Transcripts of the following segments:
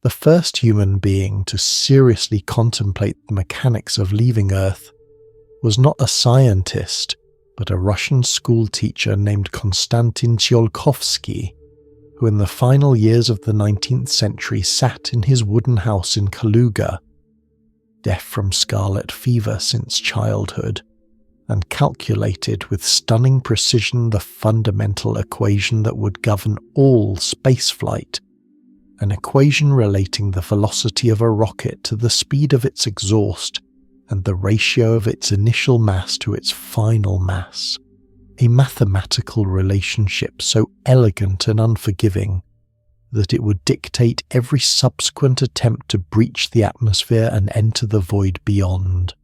The first human being to seriously contemplate the mechanics of leaving Earth was not a scientist, but a Russian schoolteacher named Konstantin Tsiolkovsky, who in the final years of the 19th century sat in his wooden house in Kaluga, deaf from scarlet fever since childhood, and calculated with stunning precision the fundamental equation that would govern all spaceflight, an equation relating the velocity of a rocket to the speed of its exhaust and the ratio of its initial mass to its final mass, a mathematical relationship so elegant and unforgiving that it would dictate every subsequent attempt to breach the atmosphere and enter the void beyond.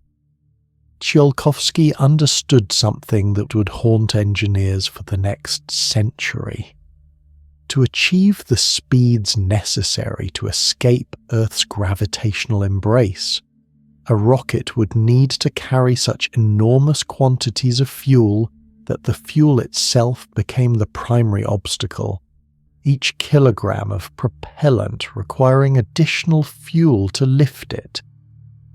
Tsiolkovsky understood something that would haunt engineers for the next century. To achieve the speeds necessary to escape Earth's gravitational embrace, a rocket would need to carry such enormous quantities of fuel that the fuel itself became the primary obstacle, each kilogram of propellant requiring additional fuel to lift it,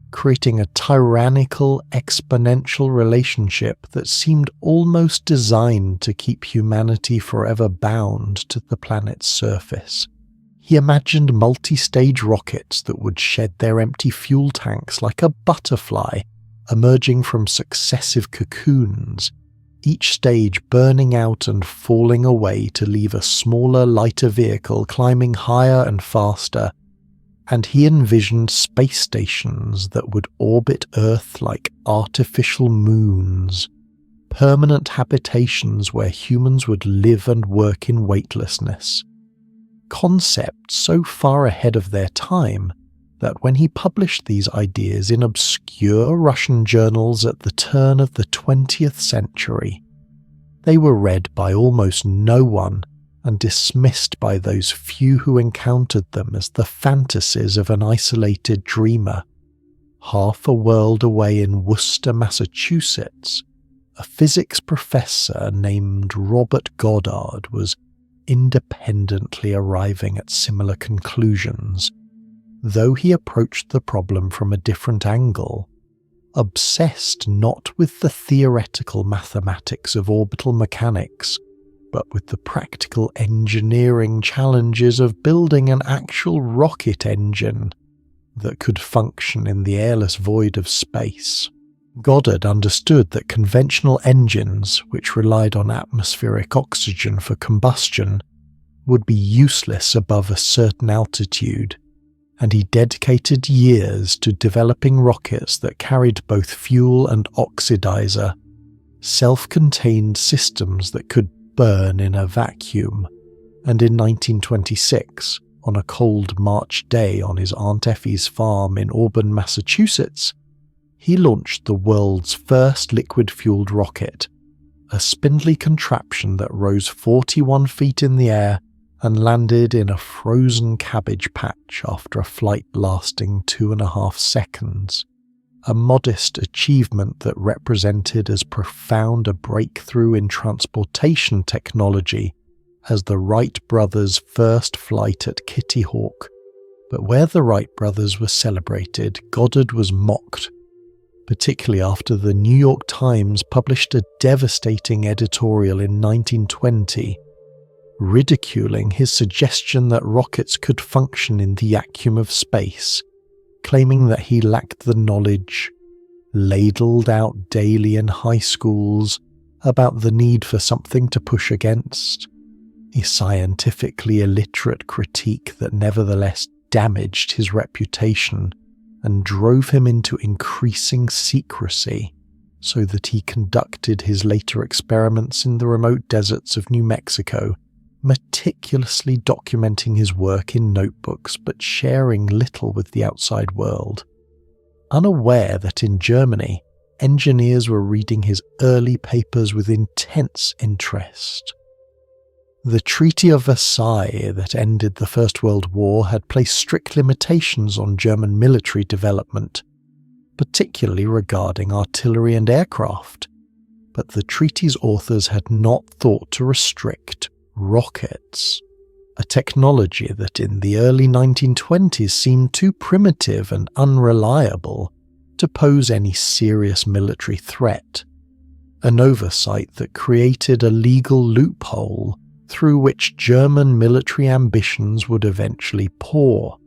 creating a tyrannical exponential relationship that seemed almost designed to keep humanity forever bound to the planet's surface. He imagined multi-stage rockets that would shed their empty fuel tanks like a butterfly emerging from successive cocoons, each stage burning out and falling away to leave a smaller, lighter vehicle climbing higher and faster, and he envisioned space stations that would orbit Earth like artificial moons, permanent habitations where humans would live and work in weightlessness. Concepts so far ahead of their time that when he published these ideas in obscure Russian journals at the turn of the 20th century, they were read by almost no one and dismissed by those few who encountered them as the fantasies of an isolated dreamer. Half a world away in Worcester, Massachusetts, a physics professor named Robert Goddard was independently arriving at similar conclusions, though he approached the problem from a different angle, obsessed not with the theoretical mathematics of orbital mechanics, but with the practical engineering challenges of building an actual rocket engine that could function in the airless void of space. Goddard understood that conventional engines, which relied on atmospheric oxygen for combustion, would be useless above a certain altitude, and he dedicated years to developing rockets that carried both fuel and oxidizer, self-contained systems that could burn in a vacuum, and in 1926, on a cold March day on his Aunt Effie's farm in Auburn, Massachusetts, he launched the world's first liquid-fueled rocket, a spindly contraption that rose 41 feet in the air and landed in a frozen cabbage patch after a flight lasting 2.5 seconds, a modest achievement that represented as profound a breakthrough in transportation technology as the Wright brothers' first flight at Kitty Hawk. But where the Wright brothers were celebrated, Goddard was mocked, particularly after the New York Times published a devastating editorial in 1920, ridiculing his suggestion that rockets could function in the vacuum of space, claiming that he lacked the knowledge, ladled out daily in high schools, about the need for something to push against, a scientifically illiterate critique that nevertheless damaged his reputation and drove him into increasing secrecy, so that he conducted his later experiments in the remote deserts of New Mexico, meticulously documenting his work in notebooks but sharing little with the outside world. Unaware that in Germany, engineers were reading his early papers with intense interest. The Treaty of Versailles that ended the First World War had placed strict limitations on German military development, particularly regarding artillery and aircraft, but the treaty's authors had not thought to restrict rockets. a technology that in the early 1920s seemed too primitive and unreliable to pose any serious military threat, an oversight that created a legal loophole through which German military ambitions would eventually pour.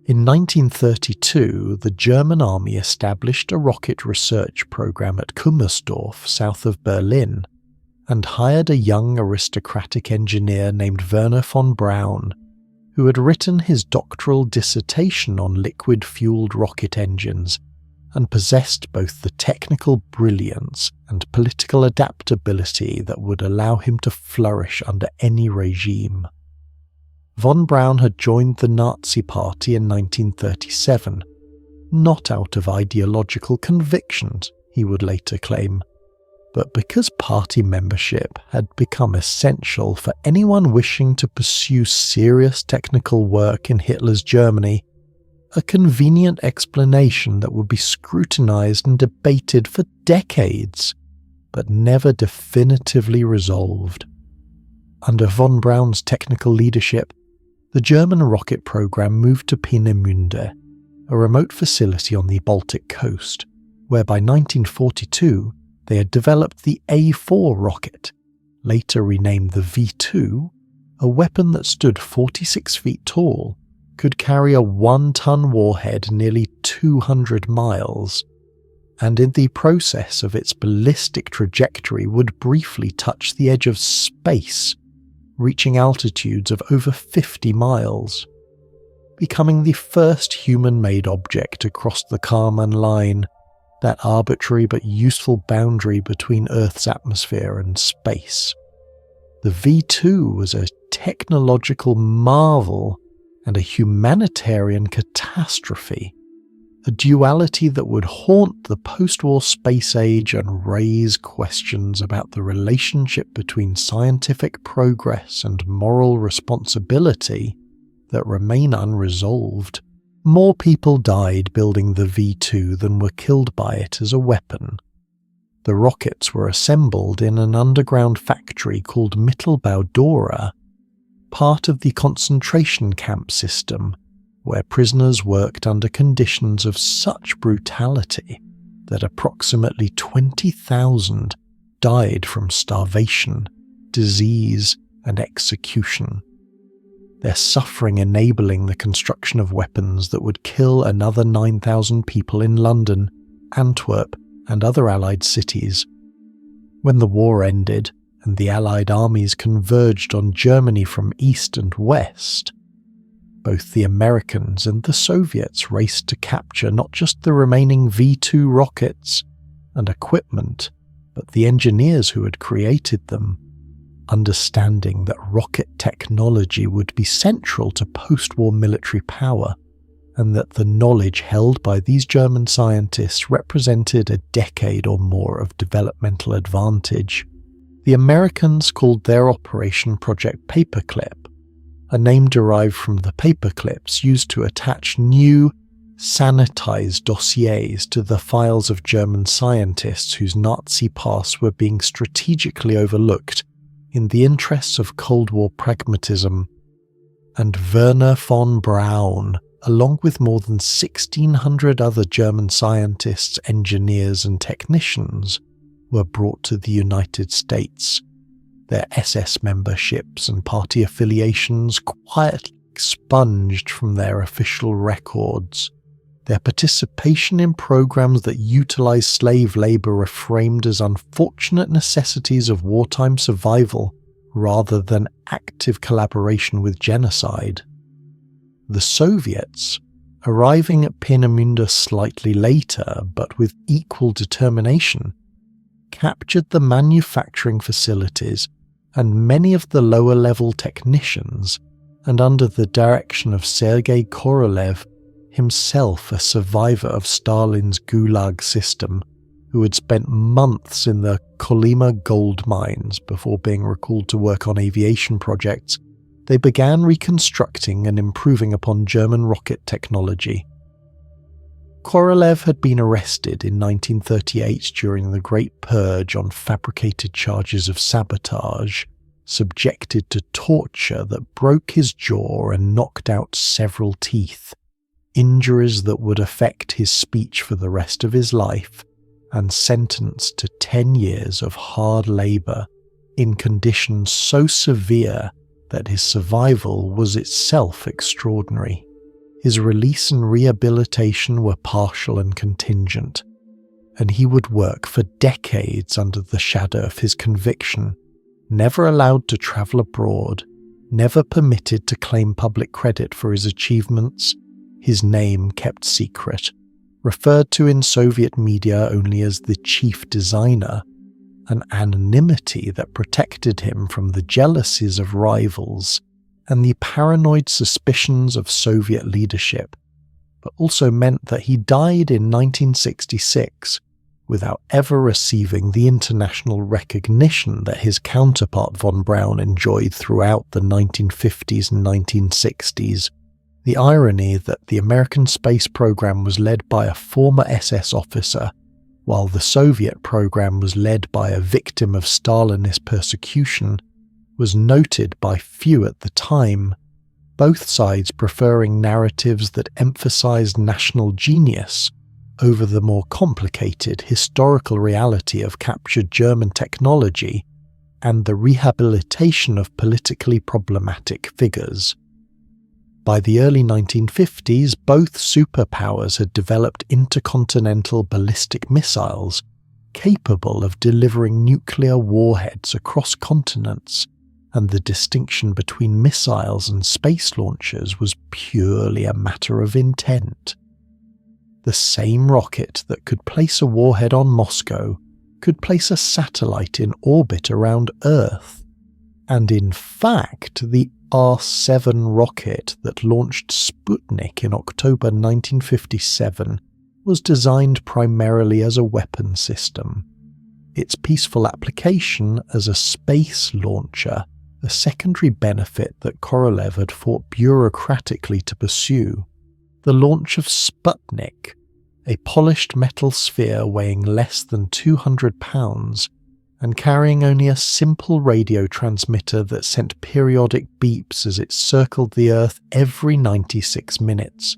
In 1932, the German army established a rocket research program at Kummersdorf, south of Berlin, and hired a young aristocratic engineer named Werner von Braun, who had written his doctoral dissertation on liquid-fueled rocket engines and possessed both the technical brilliance and political adaptability that would allow him to flourish under any regime. Von Braun had joined the Nazi Party in 1937, not out of ideological convictions, he would later claim, but because party membership had become essential for anyone wishing to pursue serious technical work in Hitler's Germany, a convenient explanation that would be scrutinized and debated for decades, but never definitively resolved. Under von Braun's technical leadership, the German rocket program moved to Peenemünde, a remote facility on the Baltic coast, where by 1942 they had developed the A4 rocket, later renamed the V2, a weapon that stood 46 feet tall, could carry a 1-ton warhead nearly 200 miles, and in the process of its ballistic trajectory would briefly touch the edge of space, reaching altitudes of over 50 miles, becoming the first human-made object to cross the Kármán line, that arbitrary but useful boundary between Earth's atmosphere and space. The V2 was a technological marvel and a humanitarian catastrophe, a duality that would haunt the post-war space age and raise questions about the relationship between scientific progress and moral responsibility that remain unresolved. More people died building the V2 than were killed by it as a weapon. The rockets were assembled in an underground factory called Mittelbau-Dora, part of the concentration camp system, where prisoners worked under conditions of such brutality that approximately 20,000 died from starvation, disease, and execution, their suffering enabling the construction of weapons that would kill another 9,000 people in London, Antwerp, and other Allied cities. When the war ended and the Allied armies converged on Germany from east and west, both the Americans and the Soviets raced to capture not just the remaining V2 rockets and equipment, but the engineers who had created them, understanding that rocket technology would be central to post-war military power, and that the knowledge held by these German scientists represented a decade or more of developmental advantage. The Americans called their operation Project Paperclip, a name derived from the paperclips used to attach new, sanitized dossiers to the files of German scientists whose Nazi pasts were being strategically overlooked in the interests of Cold War pragmatism. And Werner von Braun, along with more than 1,600 other German scientists, engineers and technicians, were brought to the United States, their SS memberships and party affiliations quietly expunged from their official records. Their participation in programs that utilized slave labor were framed as unfortunate necessities of wartime survival rather than active collaboration with genocide. The Soviets, arriving at Peenemünde slightly later but with equal determination, captured the manufacturing facilities and many of the lower-level technicians, and under the direction of Sergei Korolev, himself a survivor of Stalin's Gulag system, who had spent months in the Kolyma gold mines before being recalled to work on aviation projects, they began reconstructing and improving upon German rocket technology. Korolev had been arrested in 1938 during the Great Purge on fabricated charges of sabotage, subjected to torture that broke his jaw and knocked out several teeth, injuries that would affect his speech for the rest of his life, and sentenced to 10 years of hard labour in conditions so severe that his survival was itself extraordinary. His release and rehabilitation were partial and contingent, and he would work for decades under the shadow of his conviction, never allowed to travel abroad, never permitted to claim public credit for his achievements, his name kept secret, referred to in Soviet media only as the chief designer, an anonymity that protected him from the jealousies of rivals and the paranoid suspicions of Soviet leadership, but also meant that he died in 1966 without ever receiving the international recognition that his counterpart von Braun enjoyed throughout the 1950s and 1960s. The irony that the American space program was led by a former SS officer, while the Soviet program was led by a victim of Stalinist persecution, was noted by few at the time, both sides preferring narratives that emphasized national genius over the more complicated historical reality of captured German technology and the rehabilitation of politically problematic figures. By the early 1950s, both superpowers had developed intercontinental ballistic missiles capable of delivering nuclear warheads across continents, and the distinction between missiles and space launchers was purely a matter of intent. The same rocket that could place a warhead on Moscow could place a satellite in orbit around Earth, and in fact the R-7 rocket that launched Sputnik in October 1957 was designed primarily as a weapon system. Its peaceful application as a space launcher, a secondary benefit that Korolev had fought bureaucratically to pursue. The launch of Sputnik, a polished metal sphere weighing less than 200 pounds and carrying only a simple radio transmitter that sent periodic beeps as it circled the Earth every 96 minutes,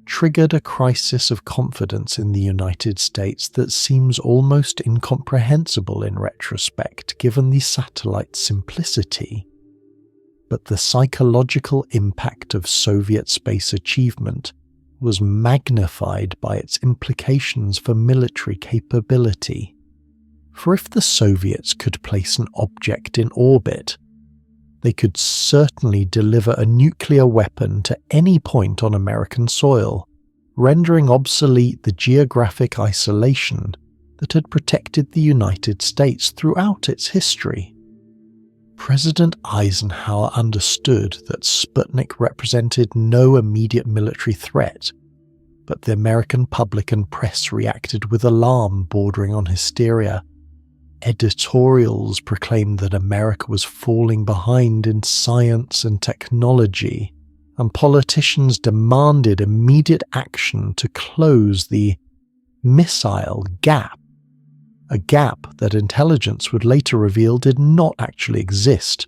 triggered a crisis of confidence in the United States that seems almost incomprehensible in retrospect given the satellite's simplicity. But the psychological impact of Soviet space achievement was magnified by its implications for military capability. For if the Soviets could place an object in orbit, they could certainly deliver a nuclear weapon to any point on American soil, rendering obsolete the geographic isolation that had protected the United States throughout its history. President Eisenhower understood that Sputnik represented no immediate military threat, but the American public and press reacted with alarm bordering on hysteria. Editorials proclaimed that America was falling behind in science and technology, and politicians demanded immediate action to close the missile gap, a gap that intelligence would later reveal did not actually exist,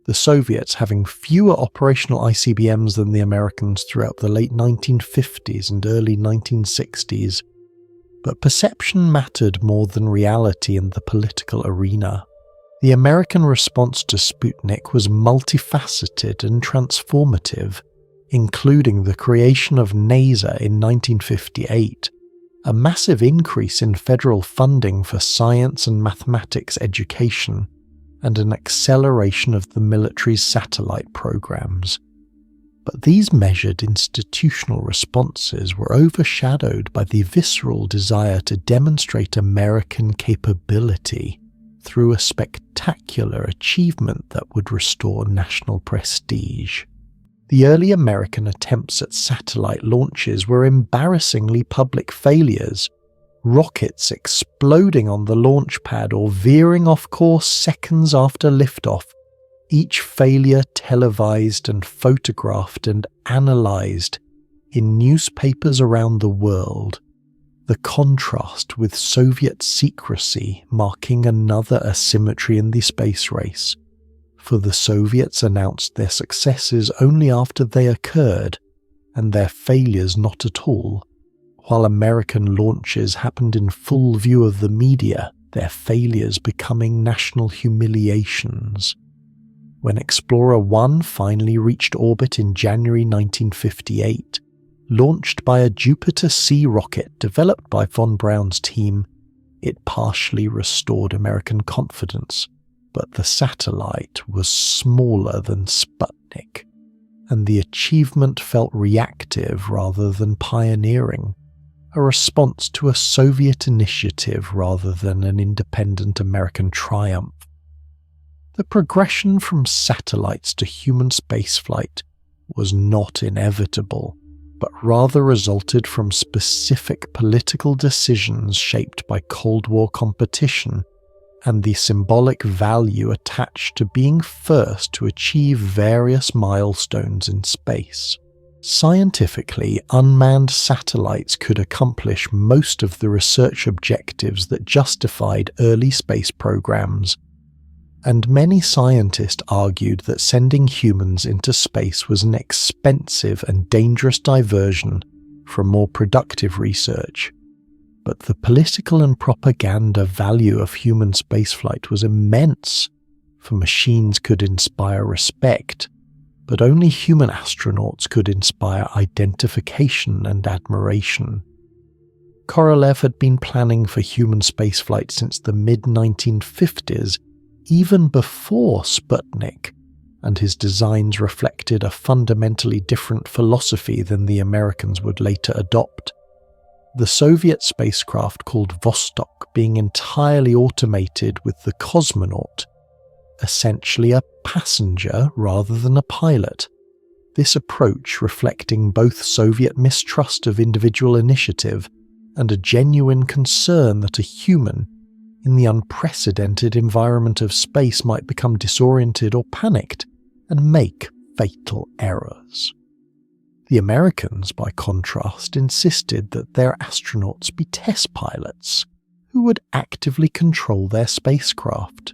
the Soviets having fewer operational ICBMs than the Americans throughout the late 1950s and early 1960s. But perception mattered more than reality in the political arena. The American response to Sputnik was multifaceted and transformative, including the creation of NASA in 1958, a massive increase in federal funding for science and mathematics education, and an acceleration of the military's satellite programs. But these measured institutional responses were overshadowed by the visceral desire to demonstrate American capability through a spectacular achievement that would restore national prestige. The early American attempts at satellite launches were embarrassingly public failures, rockets exploding on the launch pad or veering off course seconds after liftoff, each failure televised and photographed and analysed in newspapers around the world, the contrast with Soviet secrecy marking another asymmetry in the space race. for the Soviets announced their successes only after they occurred, and their failures not at all, while American launches happened in full view of the media, their failures becoming national humiliations. When Explorer 1 finally reached orbit in January 1958, launched by a Jupiter C rocket developed by von Braun's team, it partially restored American confidence, but the satellite was smaller than Sputnik, and the achievement felt reactive rather than pioneering, a response to a Soviet initiative rather than an independent American triumph. The progression from satellites to human spaceflight was not inevitable, but rather resulted from specific political decisions shaped by Cold War competition and the symbolic value attached to being first to achieve various milestones in space. Scientifically, unmanned satellites could accomplish most of the research objectives that justified early space programs, and many scientists argued that sending humans into space was an expensive and dangerous diversion from more productive research. But the political and propaganda value of human spaceflight was immense, for machines could inspire respect, but only human astronauts could inspire identification and admiration. Korolev had been planning for human spaceflight since the mid-1950s, even before Sputnik, and his designs reflected a fundamentally different philosophy than the Americans would later adopt. The Soviet spacecraft called Vostok being entirely automated with the cosmonaut, essentially a passenger rather than a pilot. This approach reflecting both Soviet mistrust of individual initiative and a genuine concern that a human, in the unprecedented environment of space, might become disoriented or panicked and make fatal errors. The Americans, by contrast, insisted that their astronauts be test pilots who would actively control their spacecraft,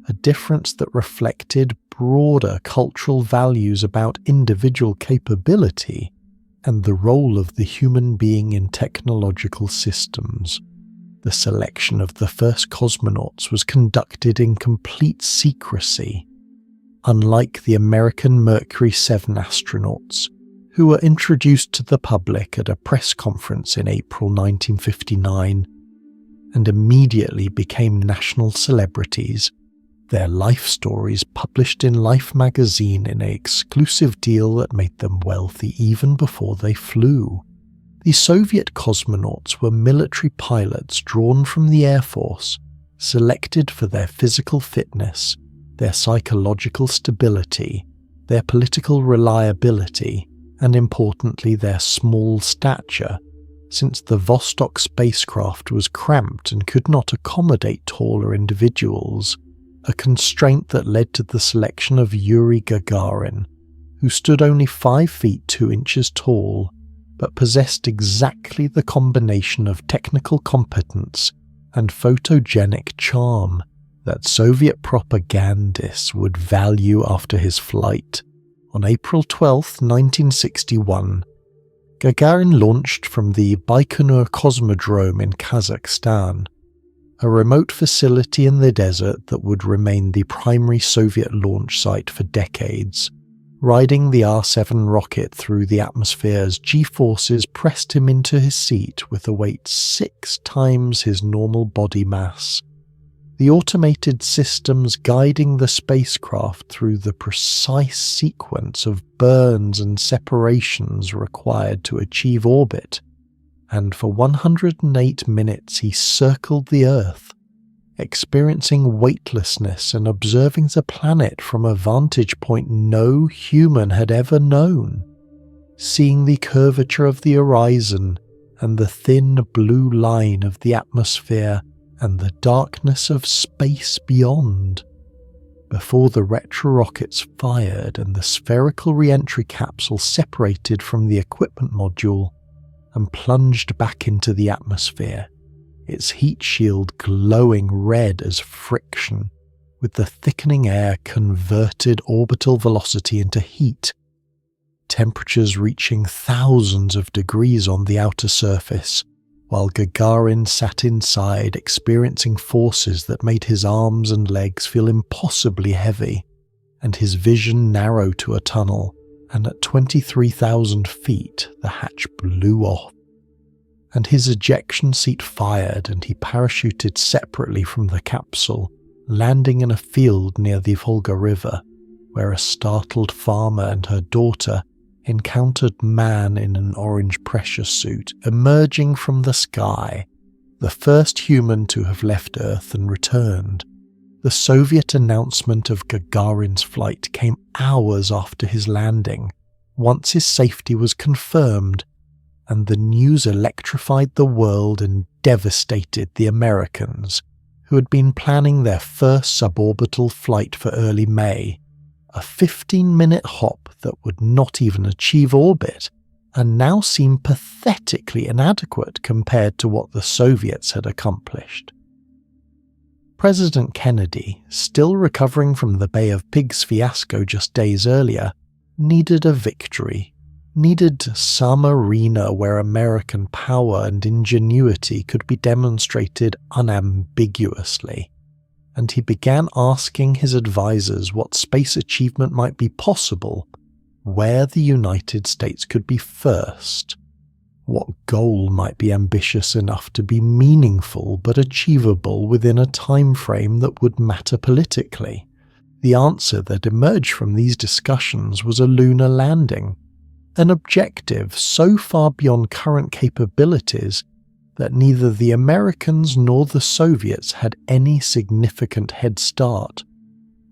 a difference that reflected broader cultural values about individual capability and the role of the human being in technological systems. The selection of the first cosmonauts was conducted in complete secrecy, unlike the American Mercury 7 astronauts, who were introduced to the public at a press conference in April 1959 and immediately became national celebrities, their life stories published in Life magazine in an exclusive deal that made them wealthy even before they flew. The Soviet cosmonauts were military pilots drawn from the Air Force, selected for their physical fitness, their psychological stability, their political reliability, and importantly their small stature, since the Vostok spacecraft was cramped and could not accommodate taller individuals, a constraint that led to the selection of Yuri Gagarin, who stood only 5 feet 2 inches tall, but possessed exactly the combination of technical competence and photogenic charm that Soviet propagandists would value after his flight. On April 12, 1961, Gagarin launched from the Baikonur Cosmodrome in Kazakhstan, a remote facility in the desert that would remain the primary Soviet launch site for decades. Riding the R-7 rocket through the atmosphere as G-forces pressed him into his seat with a weight 6 times his normal body mass. The automated systems guiding the spacecraft through the precise sequence of burns and separations required to achieve orbit, and for 108 minutes he circled the Earth, experiencing weightlessness and observing the planet from a vantage point no human had ever known, seeing the curvature of the horizon and the thin blue line of the atmosphere and the darkness of space beyond. Before the retro rockets fired and the spherical re-entry capsule separated from the equipment module and plunged back into the atmosphere, its heat shield glowing red as friction, with the thickening air converted orbital velocity into heat, temperatures reaching thousands of degrees on the outer surface, while Gagarin sat inside experiencing forces that made his arms and legs feel impossibly heavy, and his vision narrow to a tunnel, and at 23,000 feet the hatch blew off, and his ejection seat fired and he parachuted separately from the capsule, landing in a field near the Volga River, where a startled farmer and her daughter encountered man in an orange pressure suit emerging from the sky, the first human to have left Earth and returned. The Soviet announcement of Gagarin's flight came hours after his landing, once his safety was confirmed, and the news electrified the world and devastated the Americans, who had been planning their first suborbital flight for early May, a 15-minute hop that would not even achieve orbit, and now seemed pathetically inadequate compared to what the Soviets had accomplished. President Kennedy, still recovering from the Bay of Pigs fiasco just days earlier, needed a victory, needed some arena where American power and ingenuity could be demonstrated unambiguously, and he began asking his advisors what space achievement might be possible, where the United States could be first, what goal might be ambitious enough to be meaningful but achievable within a time frame that would matter politically. The answer that emerged from these discussions was a lunar landing, an objective so far beyond current capabilities that neither the Americans nor the Soviets had any significant head start,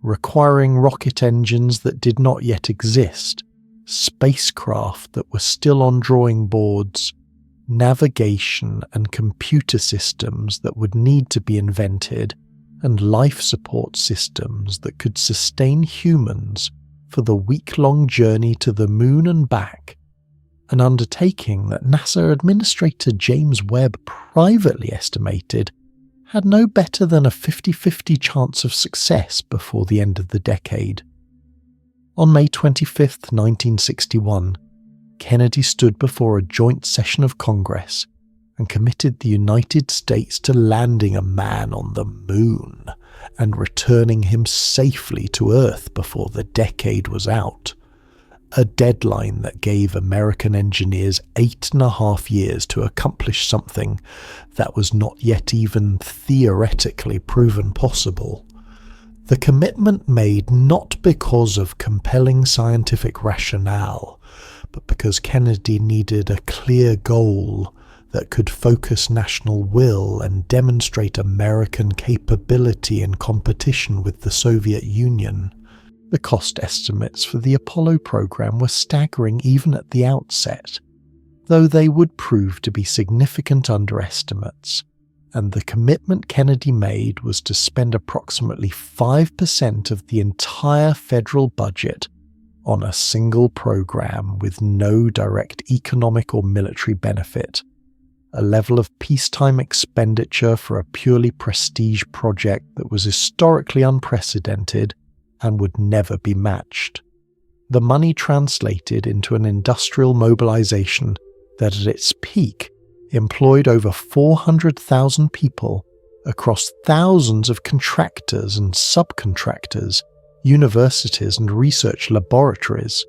requiring rocket engines that did not yet exist, spacecraft that were still on drawing boards, navigation and computer systems that would need to be invented, and life support systems that could sustain humans for the week-long journey to the moon and back, an undertaking that NASA Administrator James Webb privately estimated had no better than a 50-50 chance of success before the end of the decade. On May 25, 1961, Kennedy stood before a joint session of Congress and committed the United States to landing a man on the moon and returning him safely to Earth before the decade was out, a deadline that gave American engineers 8.5 years to accomplish something that was not yet even theoretically proven possible. The commitment made not because of compelling scientific rationale, but because Kennedy needed a clear goal that could focus national will and demonstrate American capability in competition with the Soviet Union. The cost estimates for the Apollo program were staggering even at the outset, though they would prove to be significant underestimates, and the commitment Kennedy made was to spend approximately 5% of the entire federal budget on a single program with no direct economic or military benefit, a level of peacetime expenditure for a purely prestige project that was historically unprecedented and would never be matched. The money translated into an industrial mobilization that at its peak employed over 400,000 people across thousands of contractors and subcontractors, universities and research laboratories,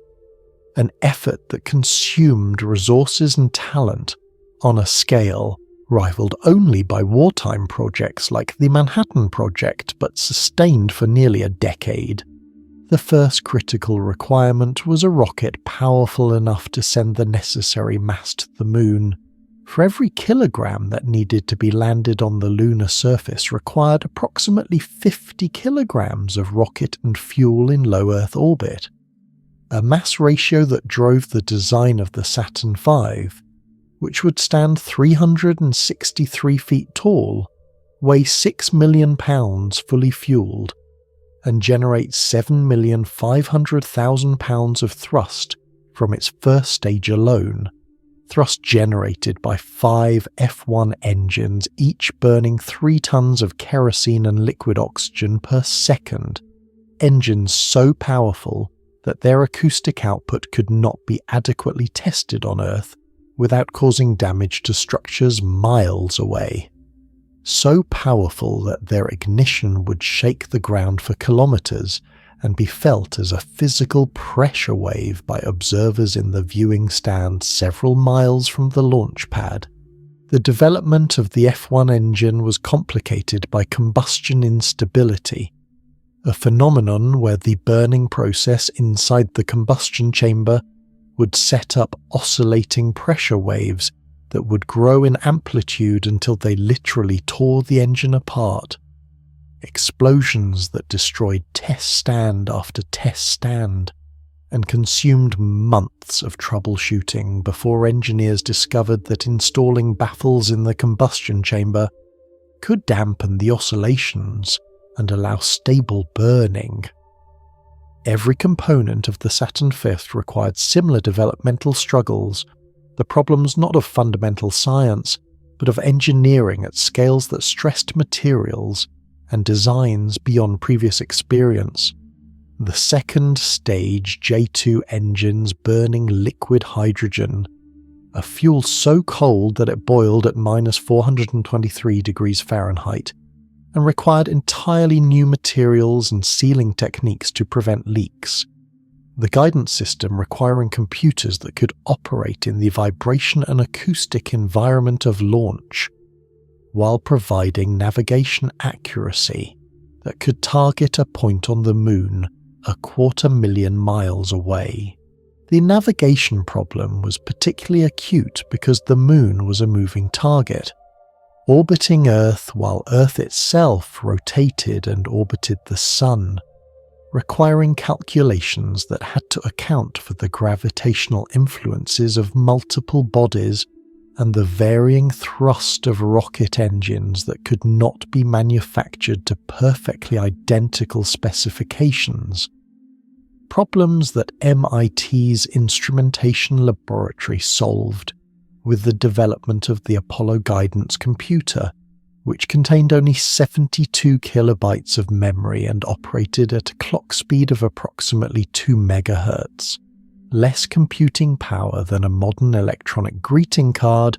an effort that consumed resources and talent on a scale rivaled only by wartime projects like the Manhattan Project, but sustained for nearly a decade. The first critical requirement was a rocket powerful enough to send the necessary mass to the moon. For every kilogram that needed to be landed on the lunar surface required approximately 50 kilograms of rocket and fuel in low Earth orbit, a mass ratio that drove the design of the Saturn V, which would stand 363 feet tall, weigh 6 million pounds fully fueled, and generate 7,500,000 pounds of thrust from its first stage alone, thrust generated by 5 F1 engines, each burning 3 tons of kerosene and liquid oxygen per second, engines so powerful that their acoustic output could not be adequately tested on Earth without causing damage to structures miles away. So powerful that their ignition would shake the ground for kilometers and be felt as a physical pressure wave by observers in the viewing stand several miles from the launch pad. The development of the F1 engine was complicated by combustion instability, a phenomenon where the burning process inside the combustion chamber would set up oscillating pressure waves that would grow in amplitude until they literally tore the engine apart. Explosions that destroyed test stand after test stand and consumed months of troubleshooting before engineers discovered that installing baffles in the combustion chamber could dampen the oscillations and allow stable burning. Every component of the Saturn V required similar developmental struggles, the problems not of fundamental science, but of engineering at scales that stressed materials and designs beyond previous experience. The second stage J2 engines burning liquid hydrogen, a fuel so cold that it boiled at -423 degrees Fahrenheit, and required entirely new materials and sealing techniques to prevent leaks. The guidance system requiring computers that could operate in the vibration and acoustic environment of launch, while providing navigation accuracy that could target a point on the moon 250,000 miles away. The navigation problem was particularly acute because the moon was a moving target, orbiting Earth while Earth itself rotated and orbited the Sun, requiring calculations that had to account for the gravitational influences of multiple bodies and the varying thrust of rocket engines that could not be manufactured to perfectly identical specifications. Problems that MIT's instrumentation laboratory solved with the development of the Apollo guidance computer, which contained only 72 kilobytes of memory and operated at a clock speed of approximately 2 megahertz. Less computing power than a modern electronic greeting card,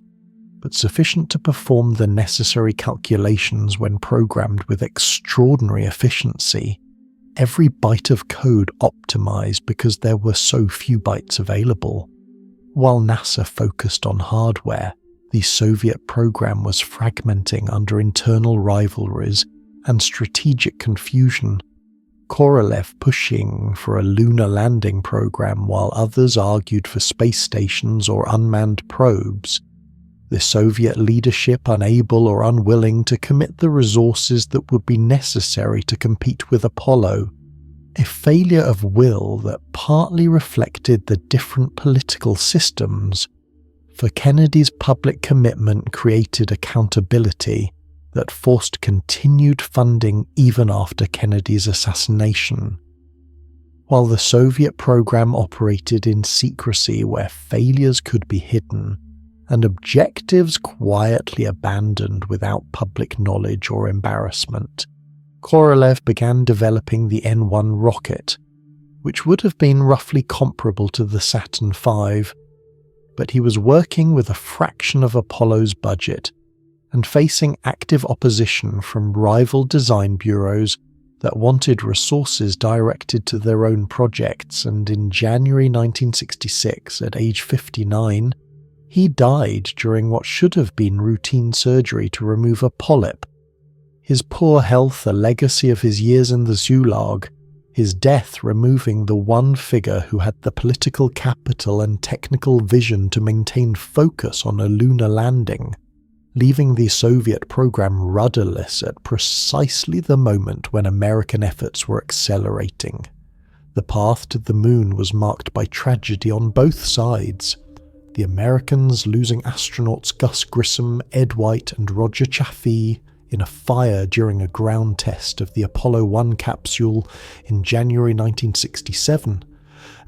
but sufficient to perform the necessary calculations when programmed with extraordinary efficiency. Every byte of code optimized because there were so few bytes available. While NASA focused on hardware, the Soviet program was fragmenting under internal rivalries and strategic confusion. Korolev pushing for a lunar landing program while others argued for space stations or unmanned probes. The Soviet leadership unable or unwilling to commit the resources that would be necessary to compete with Apollo. A failure of will that partly reflected the different political systems. For Kennedy's public commitment created accountability that forced continued funding even after Kennedy's assassination. While the Soviet program operated in secrecy where failures could be hidden, and objectives quietly abandoned without public knowledge or embarrassment, Korolev began developing the N-1 rocket, which would have been roughly comparable to the Saturn V, but he was working with a fraction of Apollo's budget and facing active opposition from rival design bureaus that wanted resources directed to their own projects, and in January 1966, at age 59, he died during what should have been routine surgery to remove a polyp. His poor health a legacy of his years in the Gulag, his death removing the one figure who had the political capital and technical vision to maintain focus on a lunar landing, leaving the Soviet program rudderless at precisely the moment when American efforts were accelerating. The path to the moon was marked by tragedy on both sides, the Americans losing astronauts Gus Grissom, Ed White and Roger Chaffee in a fire during a ground test of the Apollo 1 capsule in January 1967,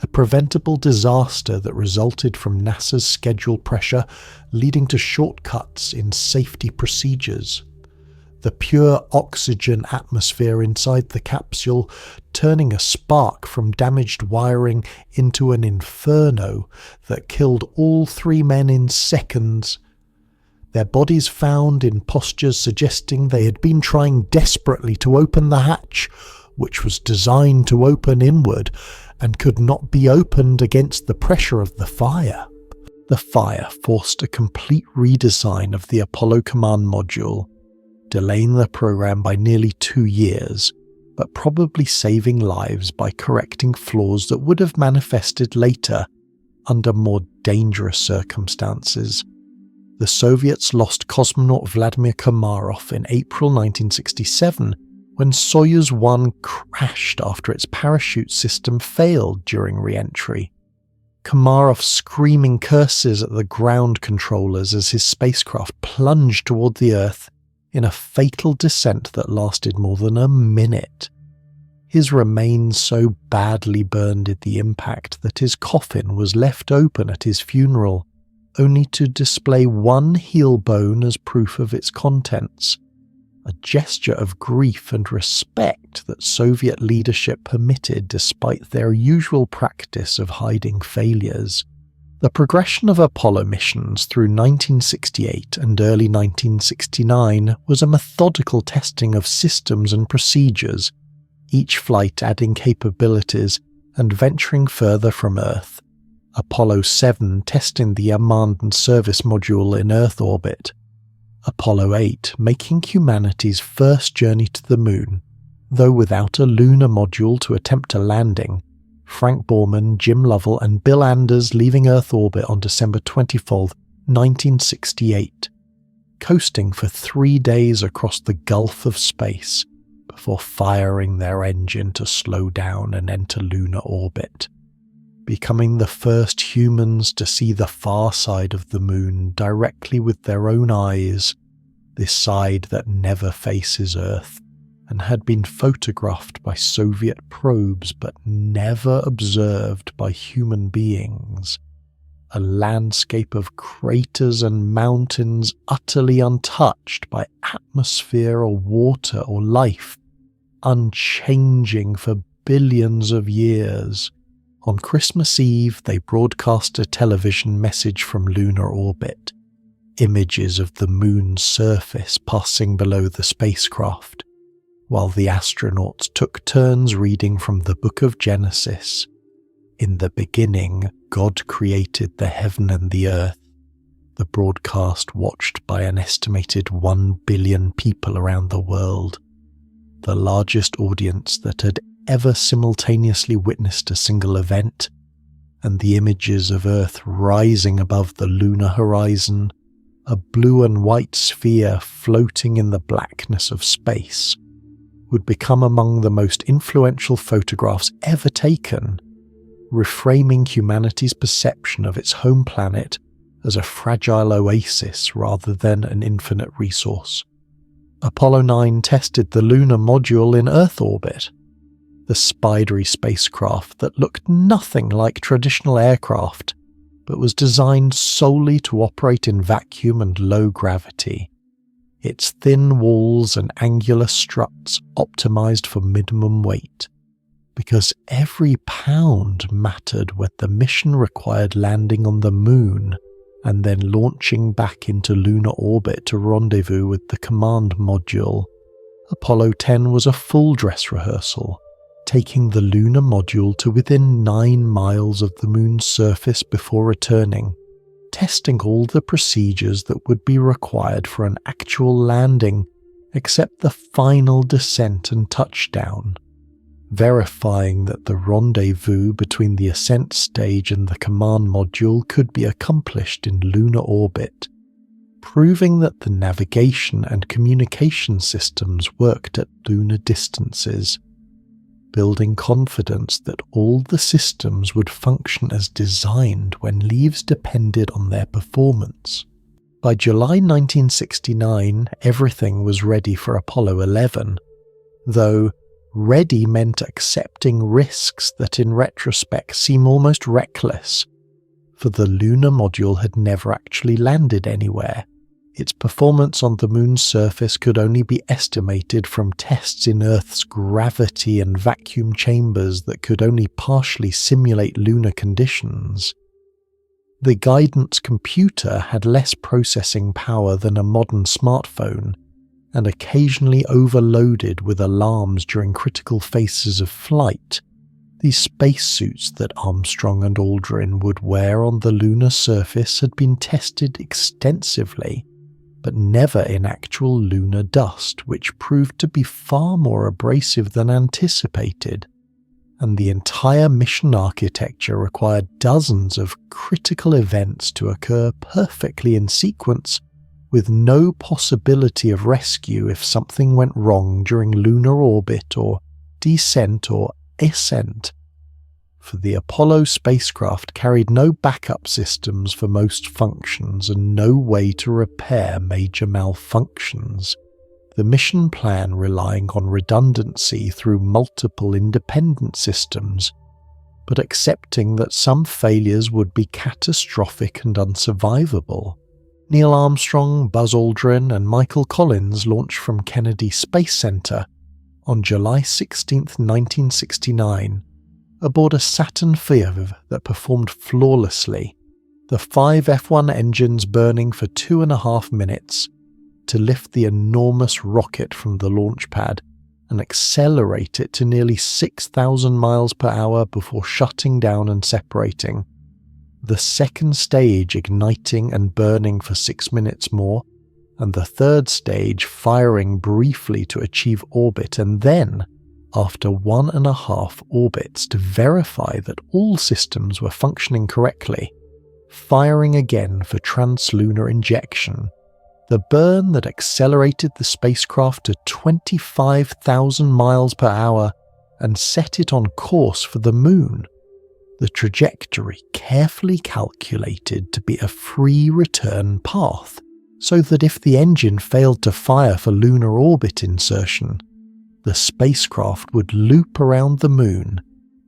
a preventable disaster that resulted from NASA's schedule pressure, leading to shortcuts in safety procedures. The pure oxygen atmosphere inside the capsule turning a spark from damaged wiring into an inferno that killed all 3 men in seconds. Their bodies found in postures suggesting they had been trying desperately to open the hatch, which was designed to open inward and could not be opened against the pressure of the fire. The fire forced a complete redesign of the Apollo command module, delaying the program by nearly 2 years, but probably saving lives by correcting flaws that would have manifested later under more dangerous circumstances. The Soviets lost cosmonaut Vladimir Komarov in April 1967 when Soyuz 1 crashed after its parachute system failed during re-entry. Komarov screaming curses at the ground controllers as his spacecraft plunged toward the Earth in a fatal descent that lasted more than a minute. His remains so badly burned in the impact that his coffin was left open at his funeral, only to display one heel bone as proof of its contents, a gesture of grief and respect that Soviet leadership permitted despite their usual practice of hiding failures. The progression of Apollo missions through 1968 and early 1969 was a methodical testing of systems and procedures, each flight adding capabilities and venturing further from Earth. Apollo 7 testing the Unmanned Service Module in Earth orbit, Apollo 8 making humanity's first journey to the Moon, though without a lunar module to attempt a landing, Frank Borman, Jim Lovell and Bill Anders leaving Earth orbit on December 24, 1968, coasting for 3 days across the gulf of space before firing their engine to slow down and enter lunar orbit, becoming the first humans to see the far side of the Moon directly with their own eyes, this side that never faces Earth, and had been photographed by Soviet probes but never observed by human beings. A landscape of craters and mountains utterly untouched by atmosphere or water or life, unchanging for billions of years. On Christmas Eve, they broadcast a television message from lunar orbit, images of the Moon's surface passing below the spacecraft, while the astronauts took turns reading from the Book of Genesis. In the beginning, God created the heaven and the earth. The broadcast watched by an estimated 1 billion people around the world, the largest audience that had ever simultaneously witnessed a single event, and the images of Earth rising above the lunar horizon, a blue and white sphere floating in the blackness of space, would become among the most influential photographs ever taken, reframing humanity's perception of its home planet as a fragile oasis rather than an infinite resource. Apollo 9 tested the lunar module in Earth orbit, the spidery spacecraft that looked nothing like traditional aircraft, but was designed solely to operate in vacuum and low gravity. Its thin walls and angular struts optimized for minimum weight, because every pound mattered when the mission required landing on the Moon and then launching back into lunar orbit to rendezvous with the command module. Apollo 10 was a full dress rehearsal, taking the lunar module to within 9 miles of the Moon's surface before returning, testing all the procedures that would be required for an actual landing, except the final descent and touchdown, verifying that the rendezvous between the ascent stage and the command module could be accomplished in lunar orbit, proving that the navigation and communication systems worked at lunar distances, building confidence that all the systems would function as designed when leaves depended on their performance. By July 1969, everything was ready for Apollo 11, though, Ready meant accepting risks that in retrospect seem almost reckless, for the lunar module had never actually landed anywhere. Its performance on the moon's surface could only be estimated from tests in Earth's gravity and vacuum chambers that could only partially simulate lunar conditions. The guidance computer had less processing power than a modern smartphone, and occasionally overloaded with alarms during critical phases of flight. These spacesuits that Armstrong and Aldrin would wear on the lunar surface had been tested extensively, but never in actual lunar dust, which proved to be far more abrasive than anticipated, and the entire mission architecture required dozens of critical events to occur perfectly in sequence, with no possibility of rescue if something went wrong during lunar orbit or descent or ascent. For the Apollo spacecraft carried no backup systems for most functions and no way to repair major malfunctions, the mission plan relying on redundancy through multiple independent systems, but accepting that some failures would be catastrophic and unsurvivable. Neil Armstrong, Buzz Aldrin, and Michael Collins launched from Kennedy Space Center on July 16, 1969, aboard a Saturn V that performed flawlessly, the 5 F-1 engines burning for 2.5 minutes to lift the enormous rocket from the launch pad and accelerate it to nearly 6,000 miles per hour before shutting down and separating. The second stage igniting and burning for 6 minutes more, and the third stage firing briefly to achieve orbit, and then, after 1.5 orbits to verify that all systems were functioning correctly, firing again for translunar injection. The burn that accelerated the spacecraft to 25,000 miles per hour and set it on course for the moon. The trajectory carefully calculated to be a free return path, so that if the engine failed to fire for lunar orbit insertion, the spacecraft would loop around the moon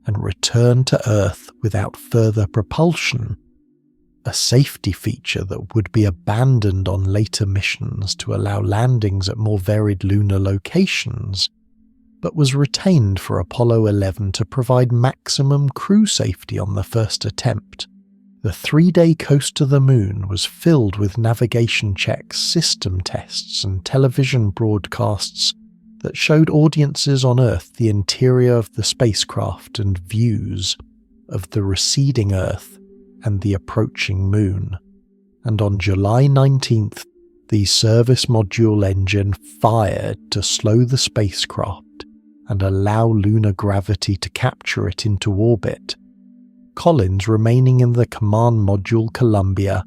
and return to Earth without further propulsion, a safety feature that would be abandoned on later missions to allow landings at more varied lunar locations, but was retained for Apollo 11 to provide maximum crew safety on the first attempt. The 3-day coast to the moon was filled with navigation checks, system tests, and television broadcasts that showed audiences on Earth the interior of the spacecraft and views of the receding Earth and the approaching moon. And on July 19th, the service module engine fired to slow the spacecraft and allow lunar gravity to capture it into orbit, Collins remaining in the command module Columbia,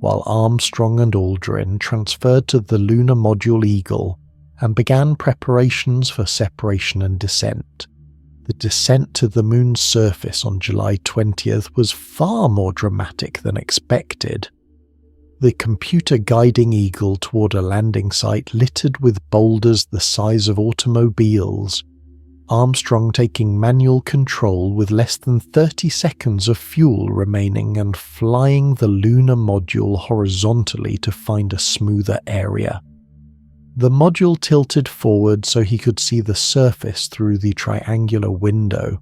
while Armstrong and Aldrin transferred to the lunar module Eagle and began preparations for separation and descent. The descent to the moon's surface on July 20th was far more dramatic than expected. The computer guiding Eagle toward a landing site littered with boulders the size of automobiles, Armstrong taking manual control with less than 30 seconds of fuel remaining and flying the lunar module horizontally to find a smoother area. The module tilted forward so he could see the surface through the triangular window,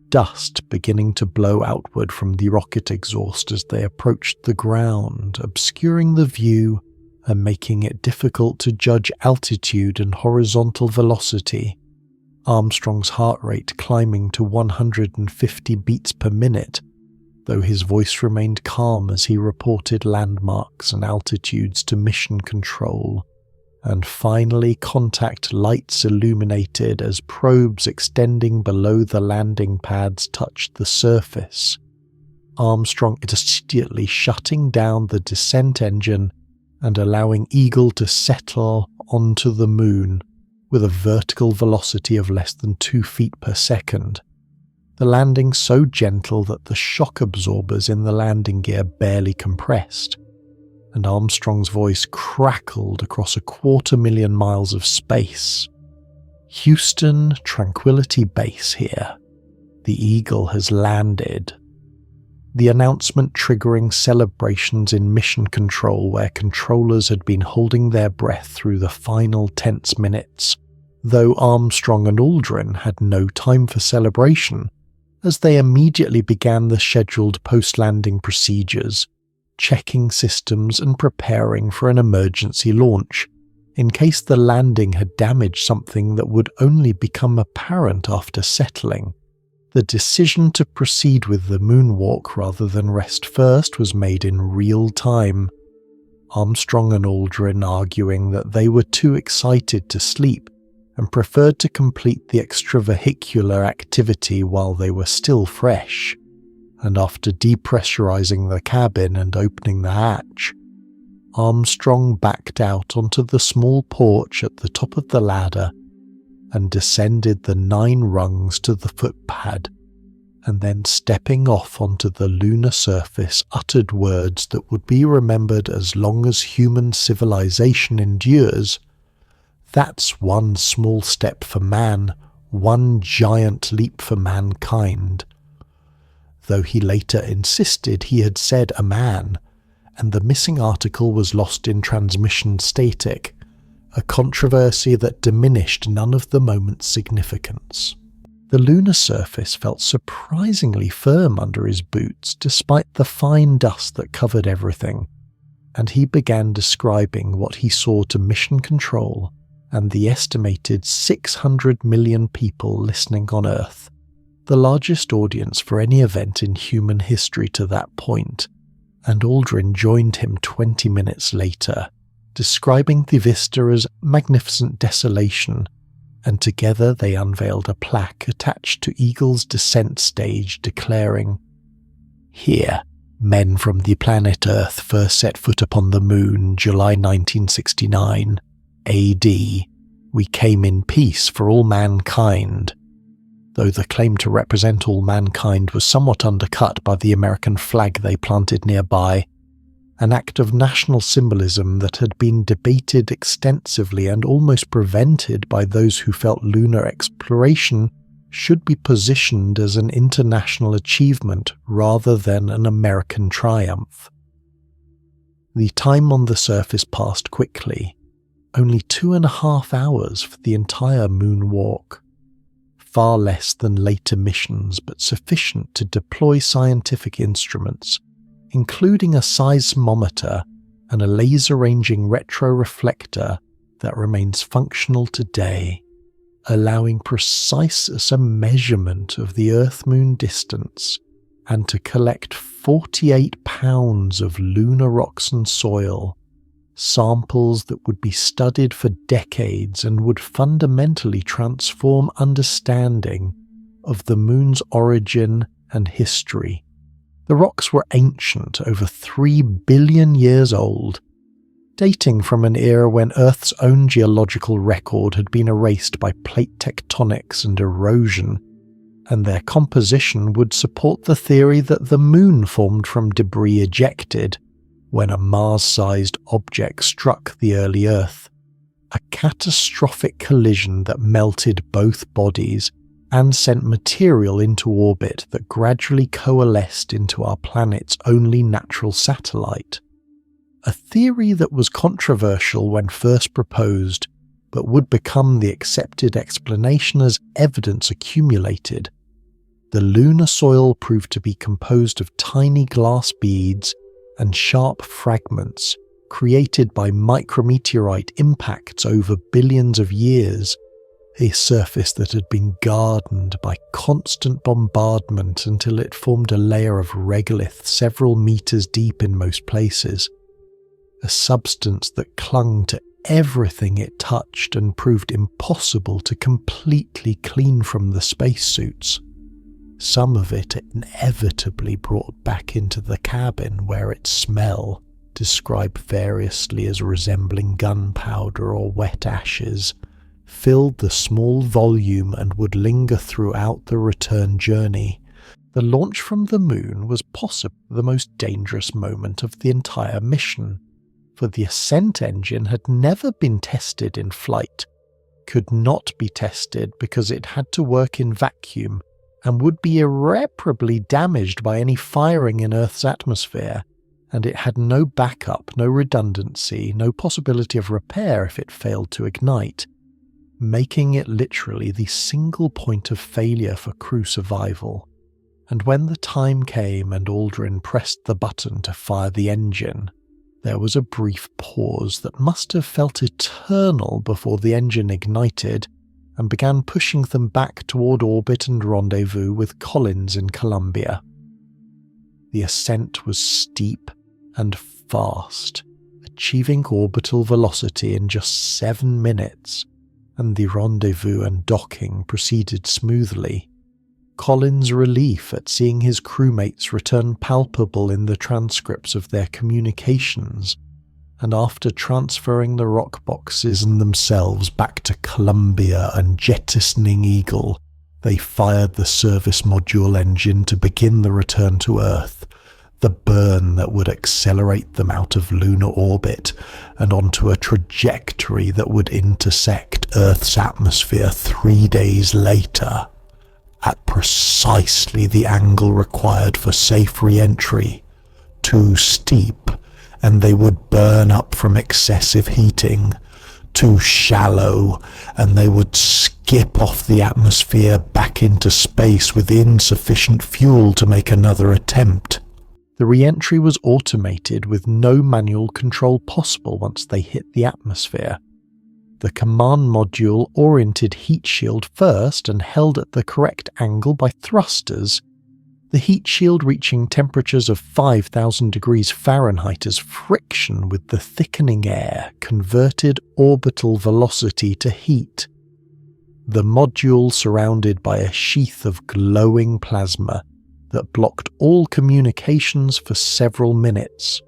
dust beginning to blow outward from the rocket exhaust as they approached the ground, obscuring the view and making it difficult to judge altitude and horizontal velocity. Armstrong's heart rate climbing to 150 beats per minute, though his voice remained calm as he reported landmarks and altitudes to mission control. And finally contact lights illuminated as probes extending below the landing pads touched the surface. Armstrong immediately shutting down the descent engine and allowing Eagle to settle onto the moon with a vertical velocity of less than 2 feet per second. The landing so gentle that the shock absorbers in the landing gear barely compressed, and Armstrong's voice crackled across 250,000 miles of space. Houston, Tranquility Base here. The Eagle has landed. The announcement triggering celebrations in Mission Control, where controllers had been holding their breath through the final tense minutes, though Armstrong and Aldrin had no time for celebration, as they immediately began the scheduled post-landing procedures, checking systems and preparing for an emergency launch, in case the landing had damaged something that would only become apparent after settling. The decision to proceed with the moonwalk rather than rest first was made in real time, Armstrong and Aldrin arguing that they were too excited to sleep and preferred to complete the extravehicular activity while they were still fresh, and after depressurizing the cabin and opening the hatch, Armstrong backed out onto the small porch at the top of the ladder and descended the 9 rungs to the footpad, and then stepping off onto the lunar surface uttered words that would be remembered as long as human civilization endures. "That's one small step for man, one giant leap for mankind." Though he later insisted he had said a man, and the missing article was lost in transmission static, a controversy that diminished none of the moment's significance. The lunar surface felt surprisingly firm under his boots despite the fine dust that covered everything, and he began describing what he saw to Mission Control and the estimated 600 million people listening on Earth, the largest audience for any event in human history to that point, and Aldrin joined him 20 minutes later, describing the vista as magnificent desolation, and together they unveiled a plaque attached to Eagle's descent stage declaring, "Here, men from the planet Earth first set foot upon the moon, July 1969, AD. We came in peace for all mankind." Though the claim to represent all mankind was somewhat undercut by the American flag they planted nearby, an act of national symbolism that had been debated extensively and almost prevented by those who felt lunar exploration should be positioned as an international achievement rather than an American triumph. The time on the surface passed quickly, only 2.5 hours for the entire moonwalk. Far less than later missions, but sufficient to deploy scientific instruments, including a seismometer and a laser-ranging retroreflector that remains functional today, allowing precise measurement of the Earth-Moon distance and to collect 48 pounds of lunar rocks and soil, samples that would be studied for decades and would fundamentally transform understanding of the moon's origin and history. The rocks were ancient, over 3 billion years old, dating from an era when Earth's own geological record had been erased by plate tectonics and erosion, and their composition would support the theory that the moon formed from debris ejected when a Mars-sized object struck the early Earth, a catastrophic collision that melted both bodies and sent material into orbit that gradually coalesced into our planet's only natural satellite. A theory that was controversial when first proposed, but would become the accepted explanation as evidence accumulated. The lunar soil proved to be composed of tiny glass beads and sharp fragments created by micrometeorite impacts over billions of years, a surface that had been gardened by constant bombardment until it formed a layer of regolith several meters deep in most places, a substance that clung to everything it touched and proved impossible to completely clean from the spacesuits. Some of it inevitably brought back into the cabin where its smell, described variously as resembling gunpowder or wet ashes, filled the small volume and would linger throughout the return journey. The launch from the moon was possibly the most dangerous moment of the entire mission, for the ascent engine had never been tested in flight, could not be tested because it had to work in vacuum and would be irreparably damaged by any firing in Earth's atmosphere, and it had no backup, no redundancy, no possibility of repair if it failed to ignite, making it literally the single point of failure for crew survival. And when the time came and Aldrin pressed the button to fire the engine, there was a brief pause that must have felt eternal before the engine ignited and began pushing them back toward orbit and rendezvous with Collins in Columbia. The ascent was steep and fast, achieving orbital velocity in just 7 minutes, and the rendezvous and docking proceeded smoothly. Collins' relief at seeing his crewmates return palpable in the transcripts of their communications, and after transferring the rock boxes and themselves back to Columbia and jettisoning Eagle, they fired the service module engine to begin the return to Earth, the burn that would accelerate them out of lunar orbit and onto a trajectory that would intersect Earth's atmosphere 3 days later, at precisely the angle required for safe re-entry. Too steep, and they would burn up from excessive heating. Too shallow, and they would skip off the atmosphere back into space with insufficient fuel to make another attempt. The re-entry was automated with no manual control possible once they hit the atmosphere. The command module oriented heat shield first and held at the correct angle by thrusters, the heat shield reaching temperatures of 5,000 degrees Fahrenheit as friction with the thickening air converted orbital velocity to heat. The module surrounded by a sheath of glowing plasma that blocked all communications for several minutes.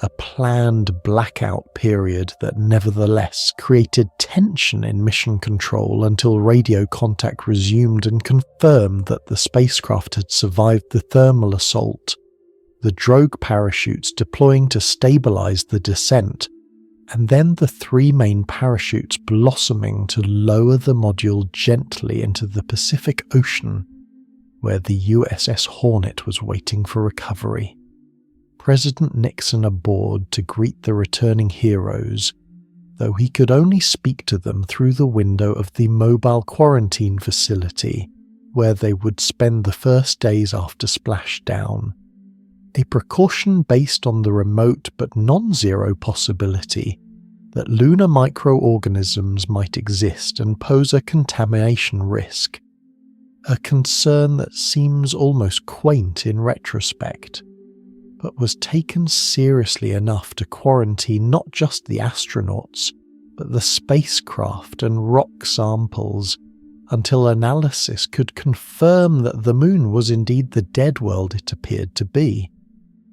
A planned blackout period that nevertheless created tension in mission control until radio contact resumed and confirmed that the spacecraft had survived the thermal assault, the drogue parachutes deploying to stabilize the descent, and then the 3 main parachutes blossoming to lower the module gently into the Pacific Ocean, where the USS Hornet was waiting for recovery. President Nixon aboard to greet the returning heroes, though he could only speak to them through the window of the mobile quarantine facility, where they would spend the first days after splashdown. A precaution based on the remote but non-zero possibility that lunar microorganisms might exist and pose a contamination risk, a concern that seems almost quaint in retrospect, but was taken seriously enough to quarantine not just the astronauts, but the spacecraft and rock samples, until analysis could confirm that the Moon was indeed the dead world it appeared to be.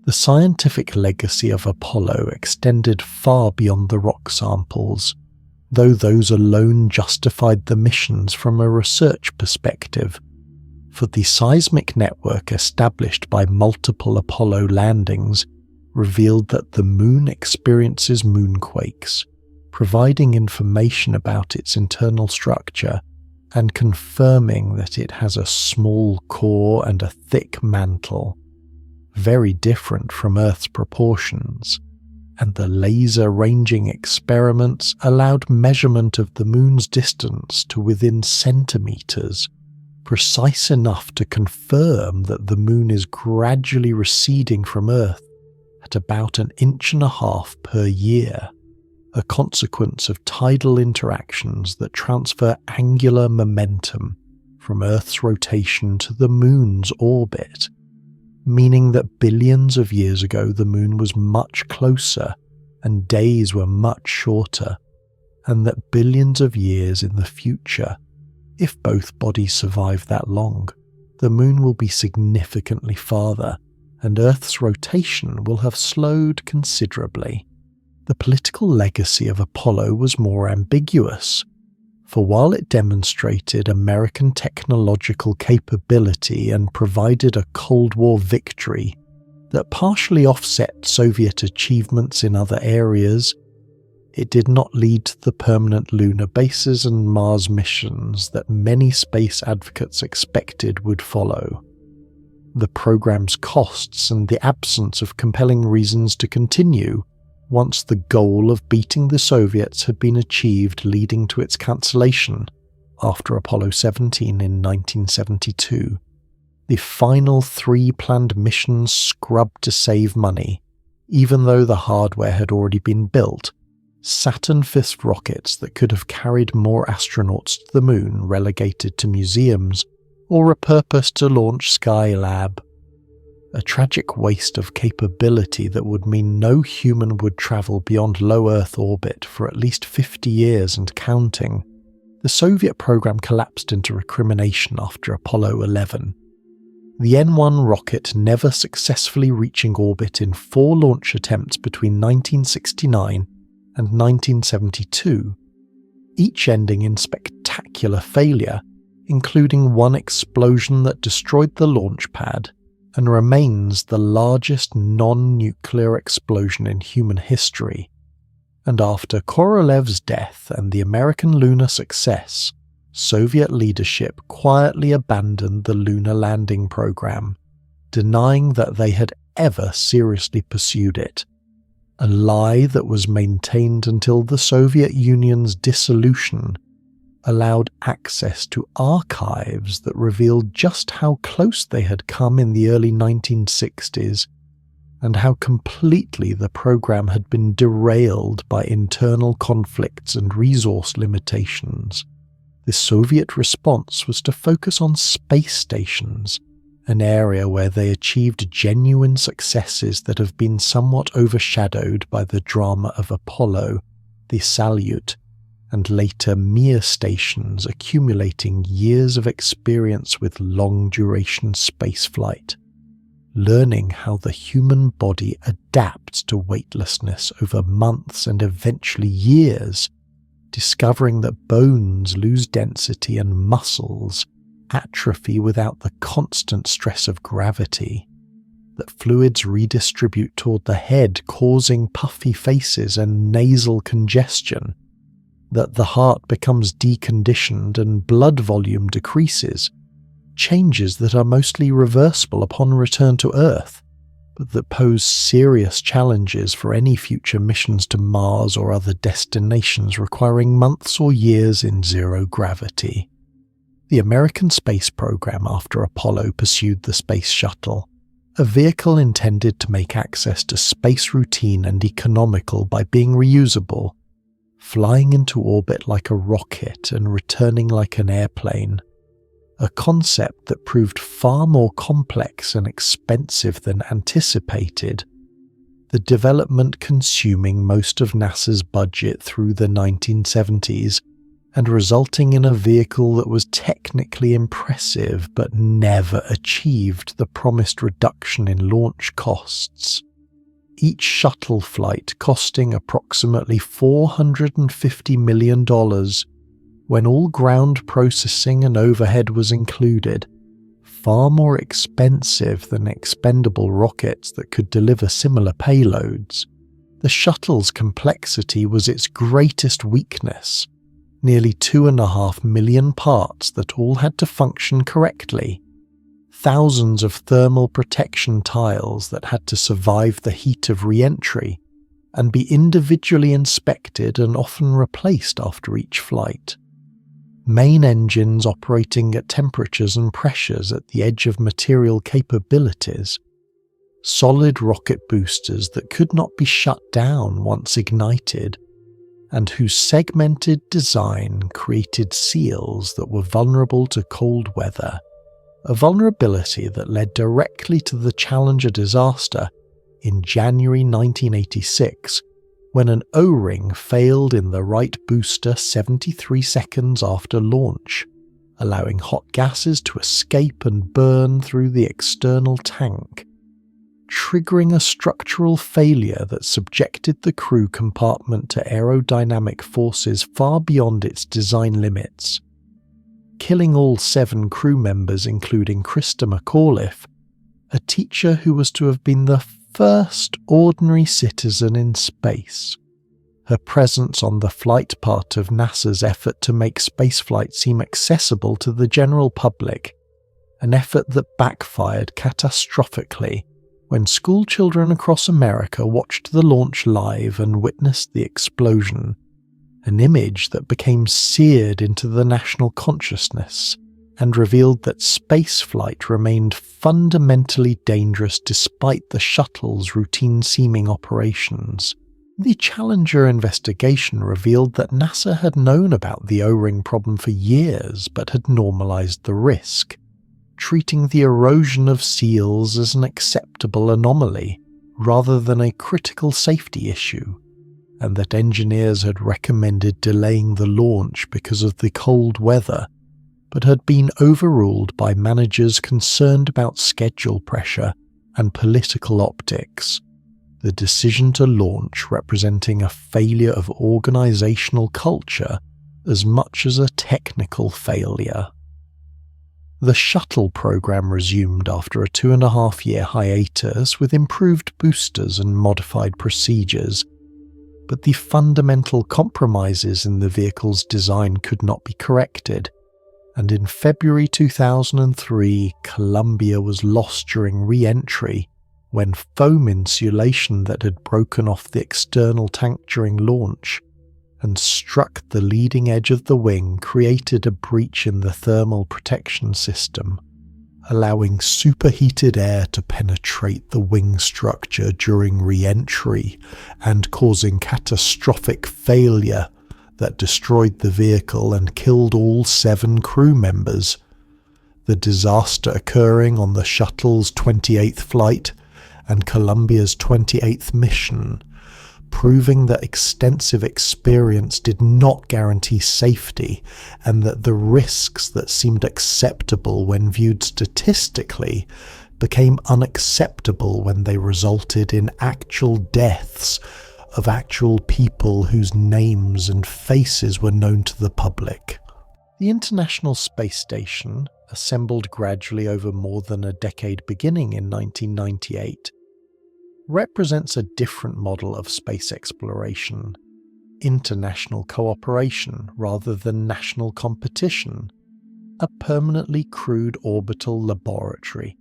The scientific legacy of Apollo extended far beyond the rock samples, though those alone justified the missions from a research perspective, for the seismic network established by multiple Apollo landings revealed that the Moon experiences moonquakes, providing information about its internal structure and confirming that it has a small core and a thick mantle, very different from Earth's proportions, and the laser ranging experiments allowed measurement of the Moon's distance to within centimeters, precise enough to confirm that the Moon is gradually receding from Earth at about 1.5 inches per year, a consequence of tidal interactions that transfer angular momentum from Earth's rotation to the Moon's orbit, meaning that billions of years ago the Moon was much closer and days were much shorter, and that billions of years in the future, if both bodies survive that long, the Moon will be significantly farther, and Earth's rotation will have slowed considerably. The political legacy of Apollo was more ambiguous, for while it demonstrated American technological capability and provided a Cold War victory that partially offset Soviet achievements in other areas, it did not lead to the permanent lunar bases and Mars missions that many space advocates expected would follow. The program's costs and the absence of compelling reasons to continue once the goal of beating the Soviets had been achieved, leading to its cancellation after Apollo 17 in 1972. The final 3 planned missions scrubbed to save money, even though the hardware had already been built. Saturn V rockets that could have carried more astronauts to the moon relegated to museums or repurposed to launch Skylab. A tragic waste of capability that would mean no human would travel beyond low Earth orbit for at least 50 years and counting. The Soviet program collapsed into recrimination after Apollo 11. The N-1 rocket never successfully reaching orbit in 4 launch attempts between 1969 and 1972, each ending in spectacular failure, including one explosion that destroyed the launch pad and remains the largest non-nuclear explosion in human history. And after Korolev's death and the American lunar success, Soviet leadership quietly abandoned the lunar landing program, denying that they had ever seriously pursued it, a lie that was maintained until the Soviet Union's dissolution allowed access to archives that revealed just how close they had come in the early 1960s and how completely the program had been derailed by internal conflicts and resource limitations. The Soviet response was to focus on space stations, an area where they achieved genuine successes that have been somewhat overshadowed by the drama of Apollo, the Salyut, and later Mir stations accumulating years of experience with long-duration spaceflight, learning how the human body adapts to weightlessness over months and eventually years, discovering that bones lose density and muscles atrophy without the constant stress of gravity, that fluids redistribute toward the head, causing puffy faces and nasal congestion, that the heart becomes deconditioned and blood volume decreases, changes that are mostly reversible upon return to Earth, but that pose serious challenges for any future missions to Mars or other destinations requiring months or years in zero gravity. The American space program after Apollo pursued the Space Shuttle, a vehicle intended to make access to space routine and economical by being reusable, flying into orbit like a rocket and returning like an airplane, a concept that proved far more complex and expensive than anticipated, the development consuming most of NASA's budget through the 1970s and resulting in a vehicle that was technically impressive but never achieved the promised reduction in launch costs. Each shuttle flight costing approximately $450 million when all ground processing and overhead was included, far more expensive than expendable rockets that could deliver similar payloads. The shuttle's complexity was its greatest weakness, nearly 2.5 million parts that all had to function correctly, thousands of thermal protection tiles that had to survive the heat of re-entry and be individually inspected and often replaced after each flight. Main engines operating at temperatures and pressures at the edge of material capabilities, solid rocket boosters that could not be shut down once ignited, and whose segmented design created seals that were vulnerable to cold weather, a vulnerability that led directly to the Challenger disaster in January 1986, when an O-ring failed in the right booster 73 seconds after launch, allowing hot gases to escape and burn through the external tank, triggering a structural failure that subjected the crew compartment to aerodynamic forces far beyond its design limits, killing all 7 crew members including Krista McAuliffe, a teacher who was to have been the first ordinary citizen in space. her presence on the flight part of NASA's effort to make spaceflight seem accessible to the general public, an effort that backfired catastrophically when schoolchildren across America watched the launch live and witnessed the explosion, an image that became seared into the national consciousness and revealed that spaceflight remained fundamentally dangerous despite the shuttle's routine-seeming operations. The Challenger investigation revealed that NASA had known about the O-ring problem for years but had normalized the risk, treating the erosion of seals as an acceptable anomaly rather than a critical safety issue, and that engineers had recommended delaying the launch because of the cold weather, but had been overruled by managers concerned about schedule pressure and political optics, the decision to launch representing a failure of organizational culture as much as a technical failure. The shuttle program resumed after a 2.5-year hiatus with improved boosters and modified procedures, but the fundamental compromises in the vehicle's design could not be corrected, and in February 2003, Columbia was lost during re-entry when foam insulation that had broken off the external tank during launch and struck the leading edge of the wing created a breach in the thermal protection system, allowing superheated air to penetrate the wing structure during re-entry and causing catastrophic failure that destroyed the vehicle and killed all 7 crew members, the disaster occurring on the shuttle's 28th flight and Columbia's 28th mission, proving that extensive experience did not guarantee safety and that the risks that seemed acceptable when viewed statistically became unacceptable when they resulted in actual deaths of actual people whose names and faces were known to the public. The International Space Station, assembled gradually over more than a decade beginning in 1998, represents a different model of space exploration, international cooperation rather than national competition, a permanently crewed orbital laboratory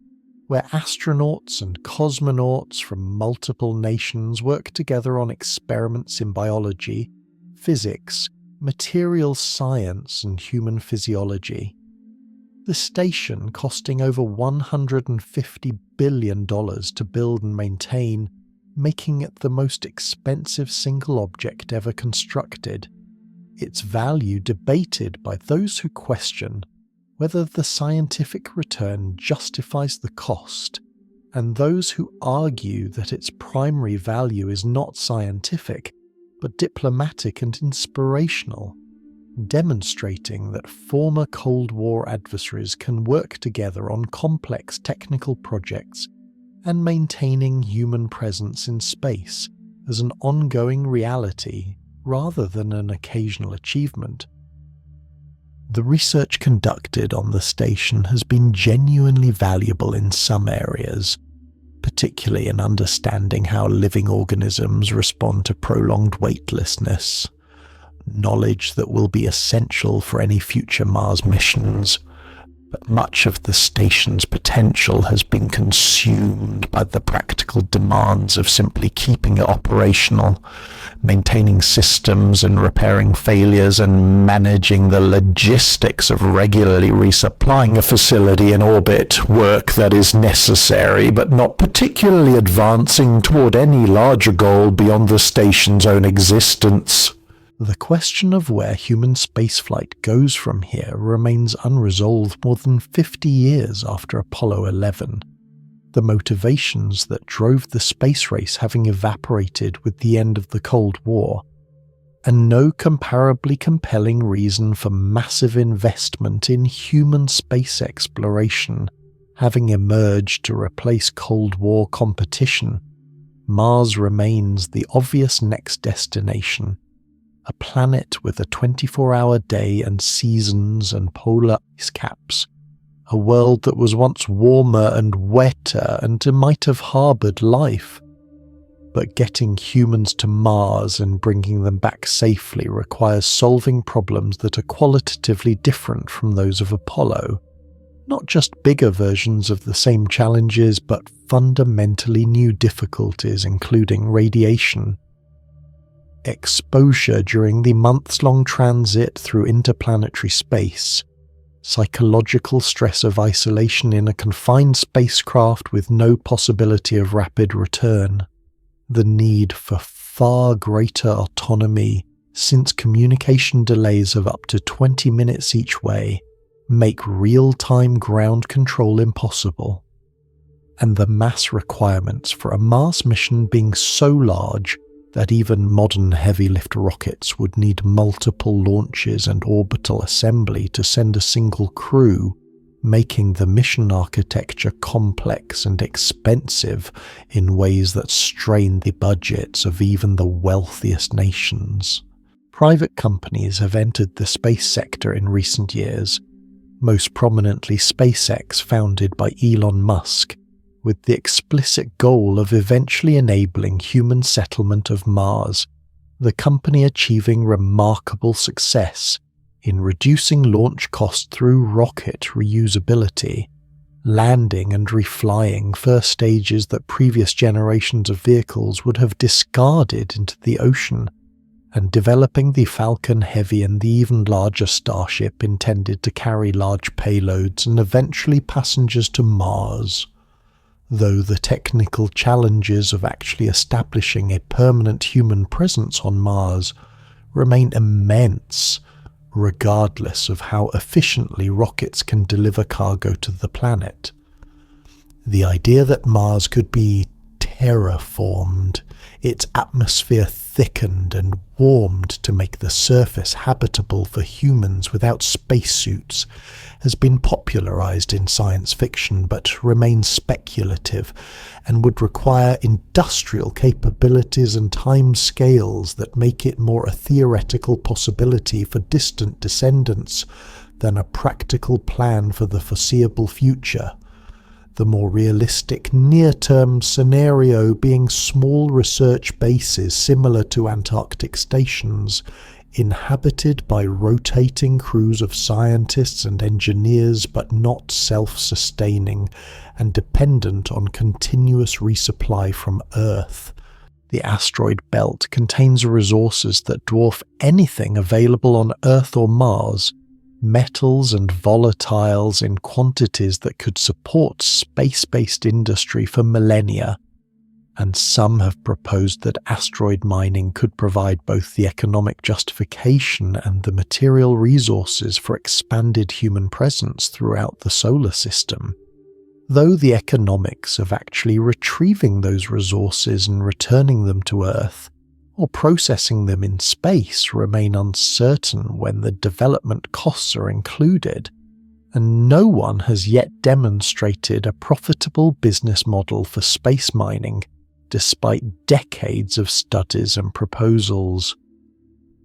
where astronauts and cosmonauts from multiple nations work together on experiments in biology, physics, materials science and human physiology. The station, costing over $150 billion to build and maintain, making it the most expensive single object ever constructed, its value debated by those who question whether the scientific return justifies the cost, and those who argue that its primary value is not scientific, but diplomatic and inspirational, demonstrating that former Cold War adversaries can work together on complex technical projects and maintaining human presence in space as an ongoing reality rather than an occasional achievement. The research conducted on the station has been genuinely valuable in some areas, particularly in understanding how living organisms respond to prolonged weightlessness, knowledge that will be essential for any future Mars missions, but much of the station's potential has been consumed by the practical demands of simply keeping it operational, maintaining systems and repairing failures, and managing the logistics of regularly resupplying a facility in orbit, work that is necessary but not particularly advancing toward any larger goal beyond the station's own existence. The question of where human spaceflight goes from here remains unresolved more than 50 years after Apollo 11, the motivations that drove the space race having evaporated with the end of the Cold War, and no comparably compelling reason for massive investment in human space exploration having emerged to replace Cold War competition. Mars remains the obvious next destination, a planet with a 24-hour day and seasons and polar ice caps, a world that was once warmer and wetter and might have harboured life. but getting humans to Mars and bringing them back safely requires solving problems that are qualitatively different from those of Apollo. Not just bigger versions of the same challenges, but fundamentally new difficulties, including radiation. Exposure during the months-long transit through interplanetary space, psychological stress of isolation in a confined spacecraft with no possibility of rapid return, the need for far greater autonomy since communication delays of up to 20 minutes each way make real-time ground control impossible, and the mass requirements for a Mars mission being so large that even modern heavy-lift rockets would need multiple launches and orbital assembly to send a single crew, making the mission architecture complex and expensive in ways that strain the budgets of even the wealthiest nations. Private companies have entered the space sector in recent years, most prominently SpaceX, founded by Elon Musk, with the explicit goal of eventually enabling human settlement of Mars, the company achieving remarkable success in reducing launch costs through rocket reusability, landing and reflying first stages that previous generations of vehicles would have discarded into the ocean, and developing the Falcon Heavy and the even larger Starship intended to carry large payloads and eventually passengers to Mars. Though the technical challenges of actually establishing a permanent human presence on Mars remain immense, regardless of how efficiently rockets can deliver cargo to the planet. The idea that Mars could be terraformed, its atmosphere thickened and warmed to make the surface habitable for humans without spacesuits, has been popularized in science fiction but remains speculative and would require industrial capabilities and time scales that make it more a theoretical possibility for distant descendants than a practical plan for the foreseeable future. The more realistic near-term scenario being small research bases similar to Antarctic stations, inhabited by rotating crews of scientists and engineers but not self-sustaining and dependent on continuous resupply from Earth. The asteroid belt contains resources that dwarf anything available on Earth or Mars, metals and volatiles in quantities that could support space-based industry for millennia, and some have proposed that asteroid mining could provide both the economic justification and the material resources for expanded human presence throughout the solar system. Though the economics of actually retrieving those resources and returning them to Earth, or processing them in space, remain uncertain when the development costs are included, and no one has yet demonstrated a profitable business model for space mining, despite decades of studies and proposals.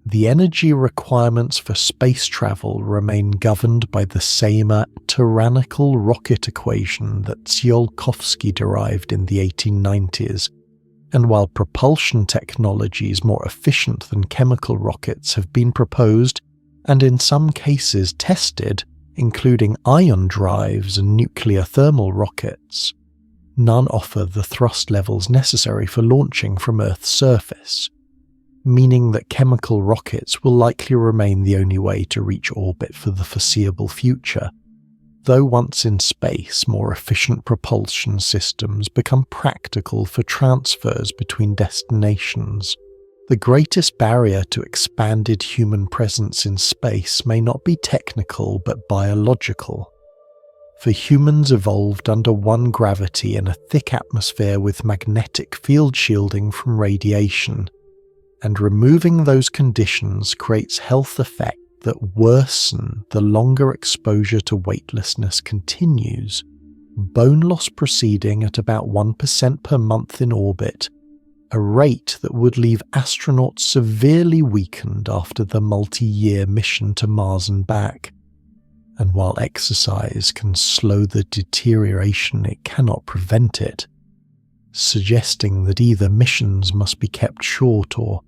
The energy requirements for space travel remain governed by the same tyrannical rocket equation that Tsiolkovsky derived in the 1890s, and while propulsion technologies more efficient than chemical rockets have been proposed and in some cases tested, including ion drives and nuclear thermal rockets, none offer the thrust levels necessary for launching from Earth's surface, meaning that chemical rockets will likely remain the only way to reach orbit for the foreseeable future. Though once in space, more efficient propulsion systems become practical for transfers between destinations, the greatest barrier to expanded human presence in space may not be technical but biological. For humans evolved under one gravity in a thick atmosphere with magnetic field shielding from radiation, and removing those conditions creates health effects that worsen the longer exposure to weightlessness continues, bone loss proceeding at about 1% per month in orbit, a rate that would leave astronauts severely weakened after the multi-year mission to Mars and back. And while exercise can slow the deterioration, it cannot prevent it. suggesting that either missions must be kept short or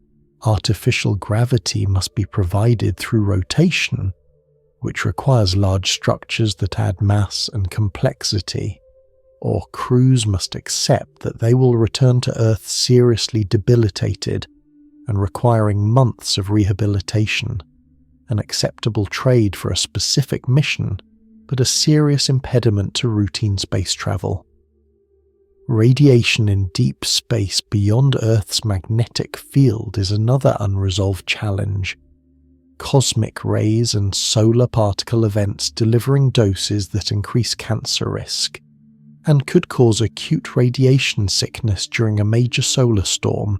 artificial gravity must be provided through rotation, which requires large structures that add mass and complexity, or crews must accept that they will return to Earth seriously debilitated and requiring months of rehabilitation, an acceptable trade for a specific mission, but a serious impediment to routine space travel. Radiation in deep space beyond Earth's magnetic field is another unresolved challenge. Cosmic rays and solar particle events delivering doses that increase cancer risk, and could cause acute radiation sickness during a major solar storm,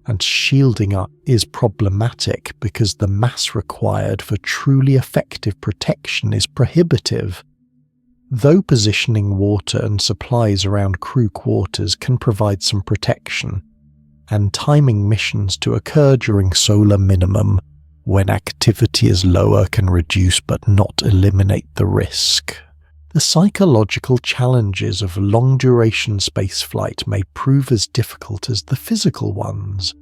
and shielding up is problematic because the mass required for truly effective protection is prohibitive. Though positioning water and supplies around crew quarters can provide some protection, and timing missions to occur during solar minimum, when activity is lower, can reduce but not eliminate the risk. The psychological challenges of long-duration spaceflight may prove as difficult as the physical ones.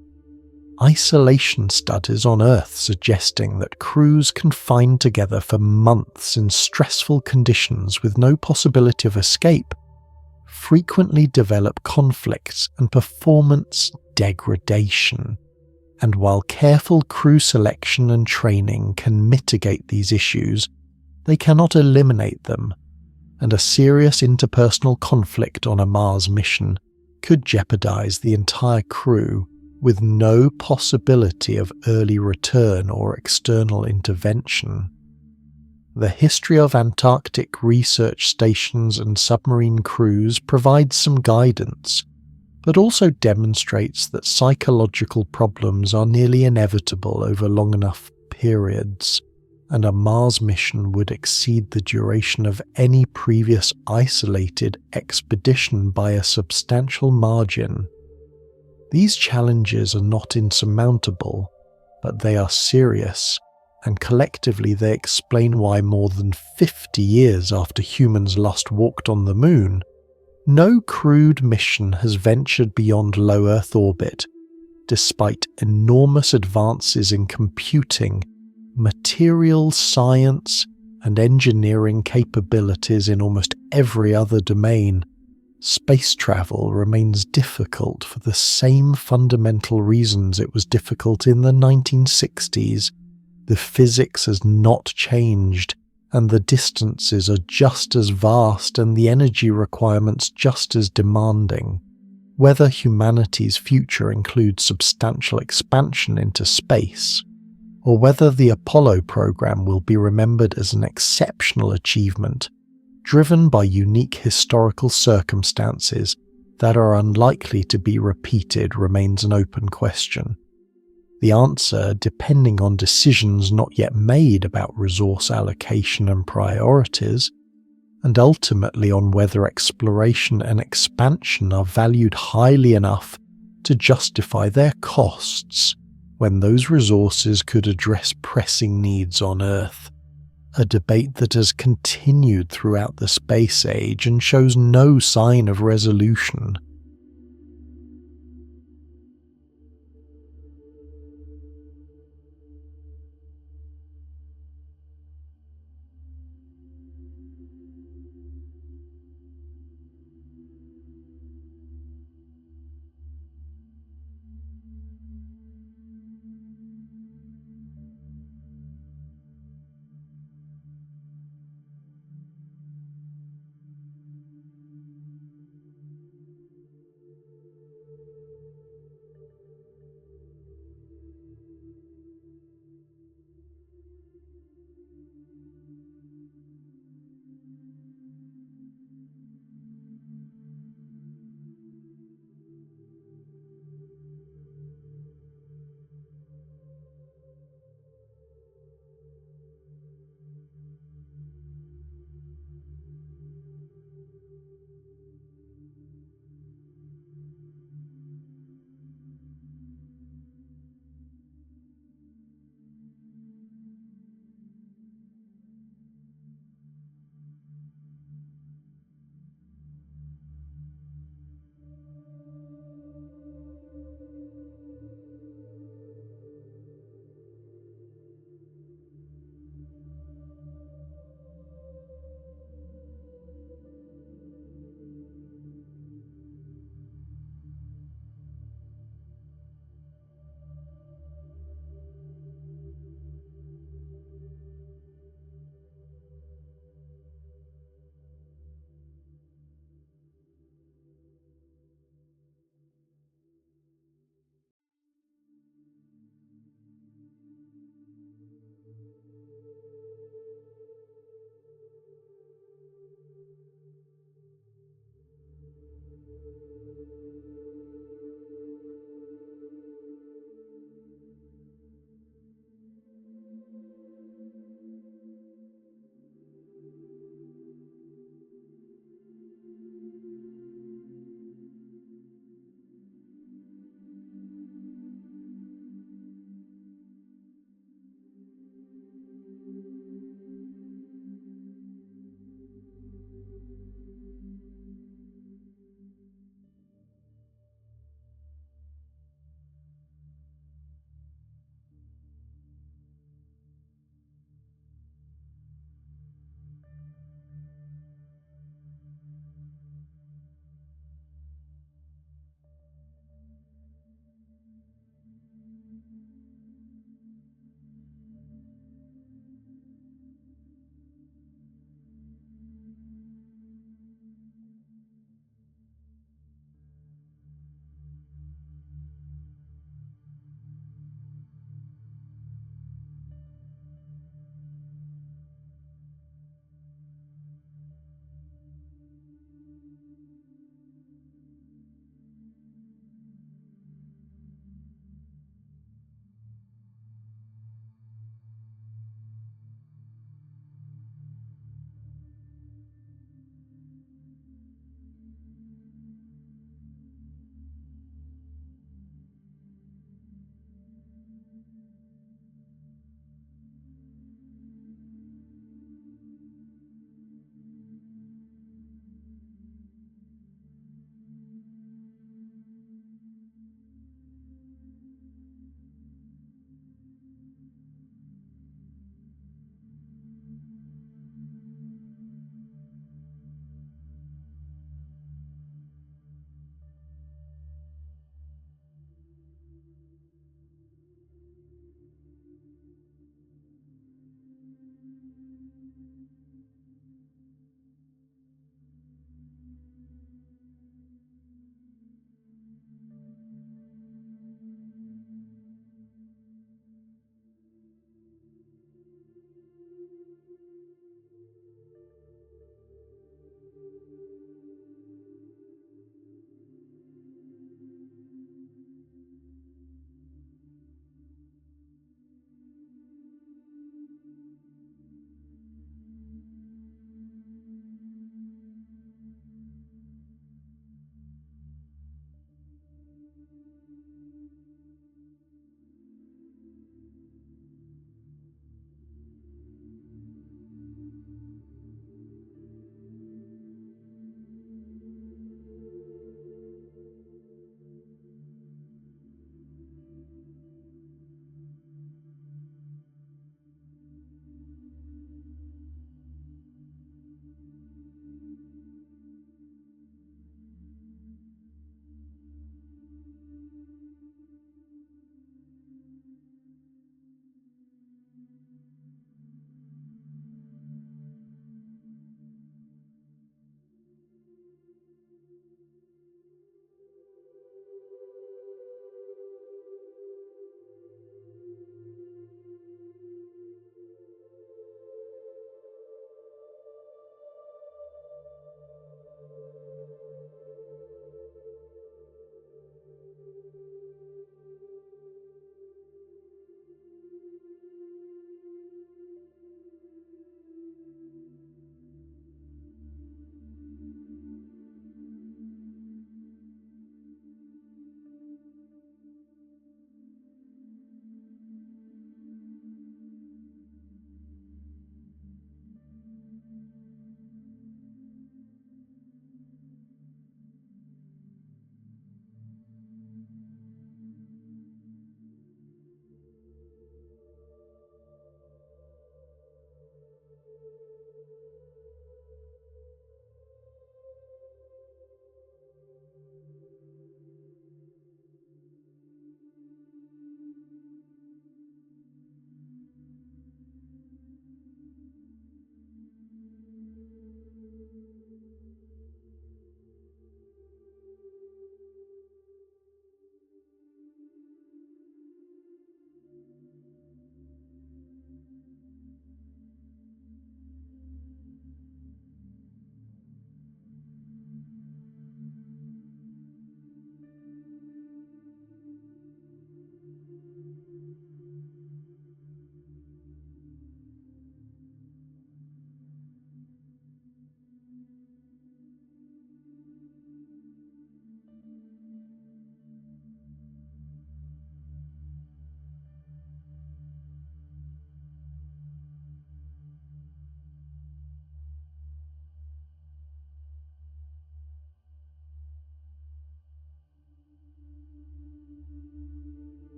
Isolation studies on Earth suggesting that crews confined together for months in stressful conditions with no possibility of escape frequently develop conflicts and performance degradation. And while careful crew selection and training can mitigate these issues, they cannot eliminate them, and a serious interpersonal conflict on a Mars mission could jeopardize the entire crew with no possibility of early return or external intervention. The history of Antarctic research stations and submarine crews provides some guidance, but also demonstrates that psychological problems are nearly inevitable over long enough periods, and a Mars mission would exceed the duration of any previous isolated expedition by a substantial margin. These challenges are not insurmountable, but they are serious, and collectively they explain why more than 50 years after humans last walked on the Moon, no crewed mission has ventured beyond low Earth orbit, despite enormous advances in computing, materials science, and engineering capabilities in almost every other domain. Space travel remains difficult for the same fundamental reasons it was difficult in the 1960s. The physics has not changed, and the distances are just as vast and the energy requirements just as demanding. Whether humanity's future includes substantial expansion into space, or whether the Apollo program will be remembered as an exceptional achievement, driven by unique historical circumstances that are unlikely to be repeated, remains an open question. The answer, depending on decisions not yet made about resource allocation and priorities, and ultimately on whether exploration and expansion are valued highly enough to justify their costs when those resources could address pressing needs on Earth. A debate that has continued throughout the space age and shows no sign of resolution.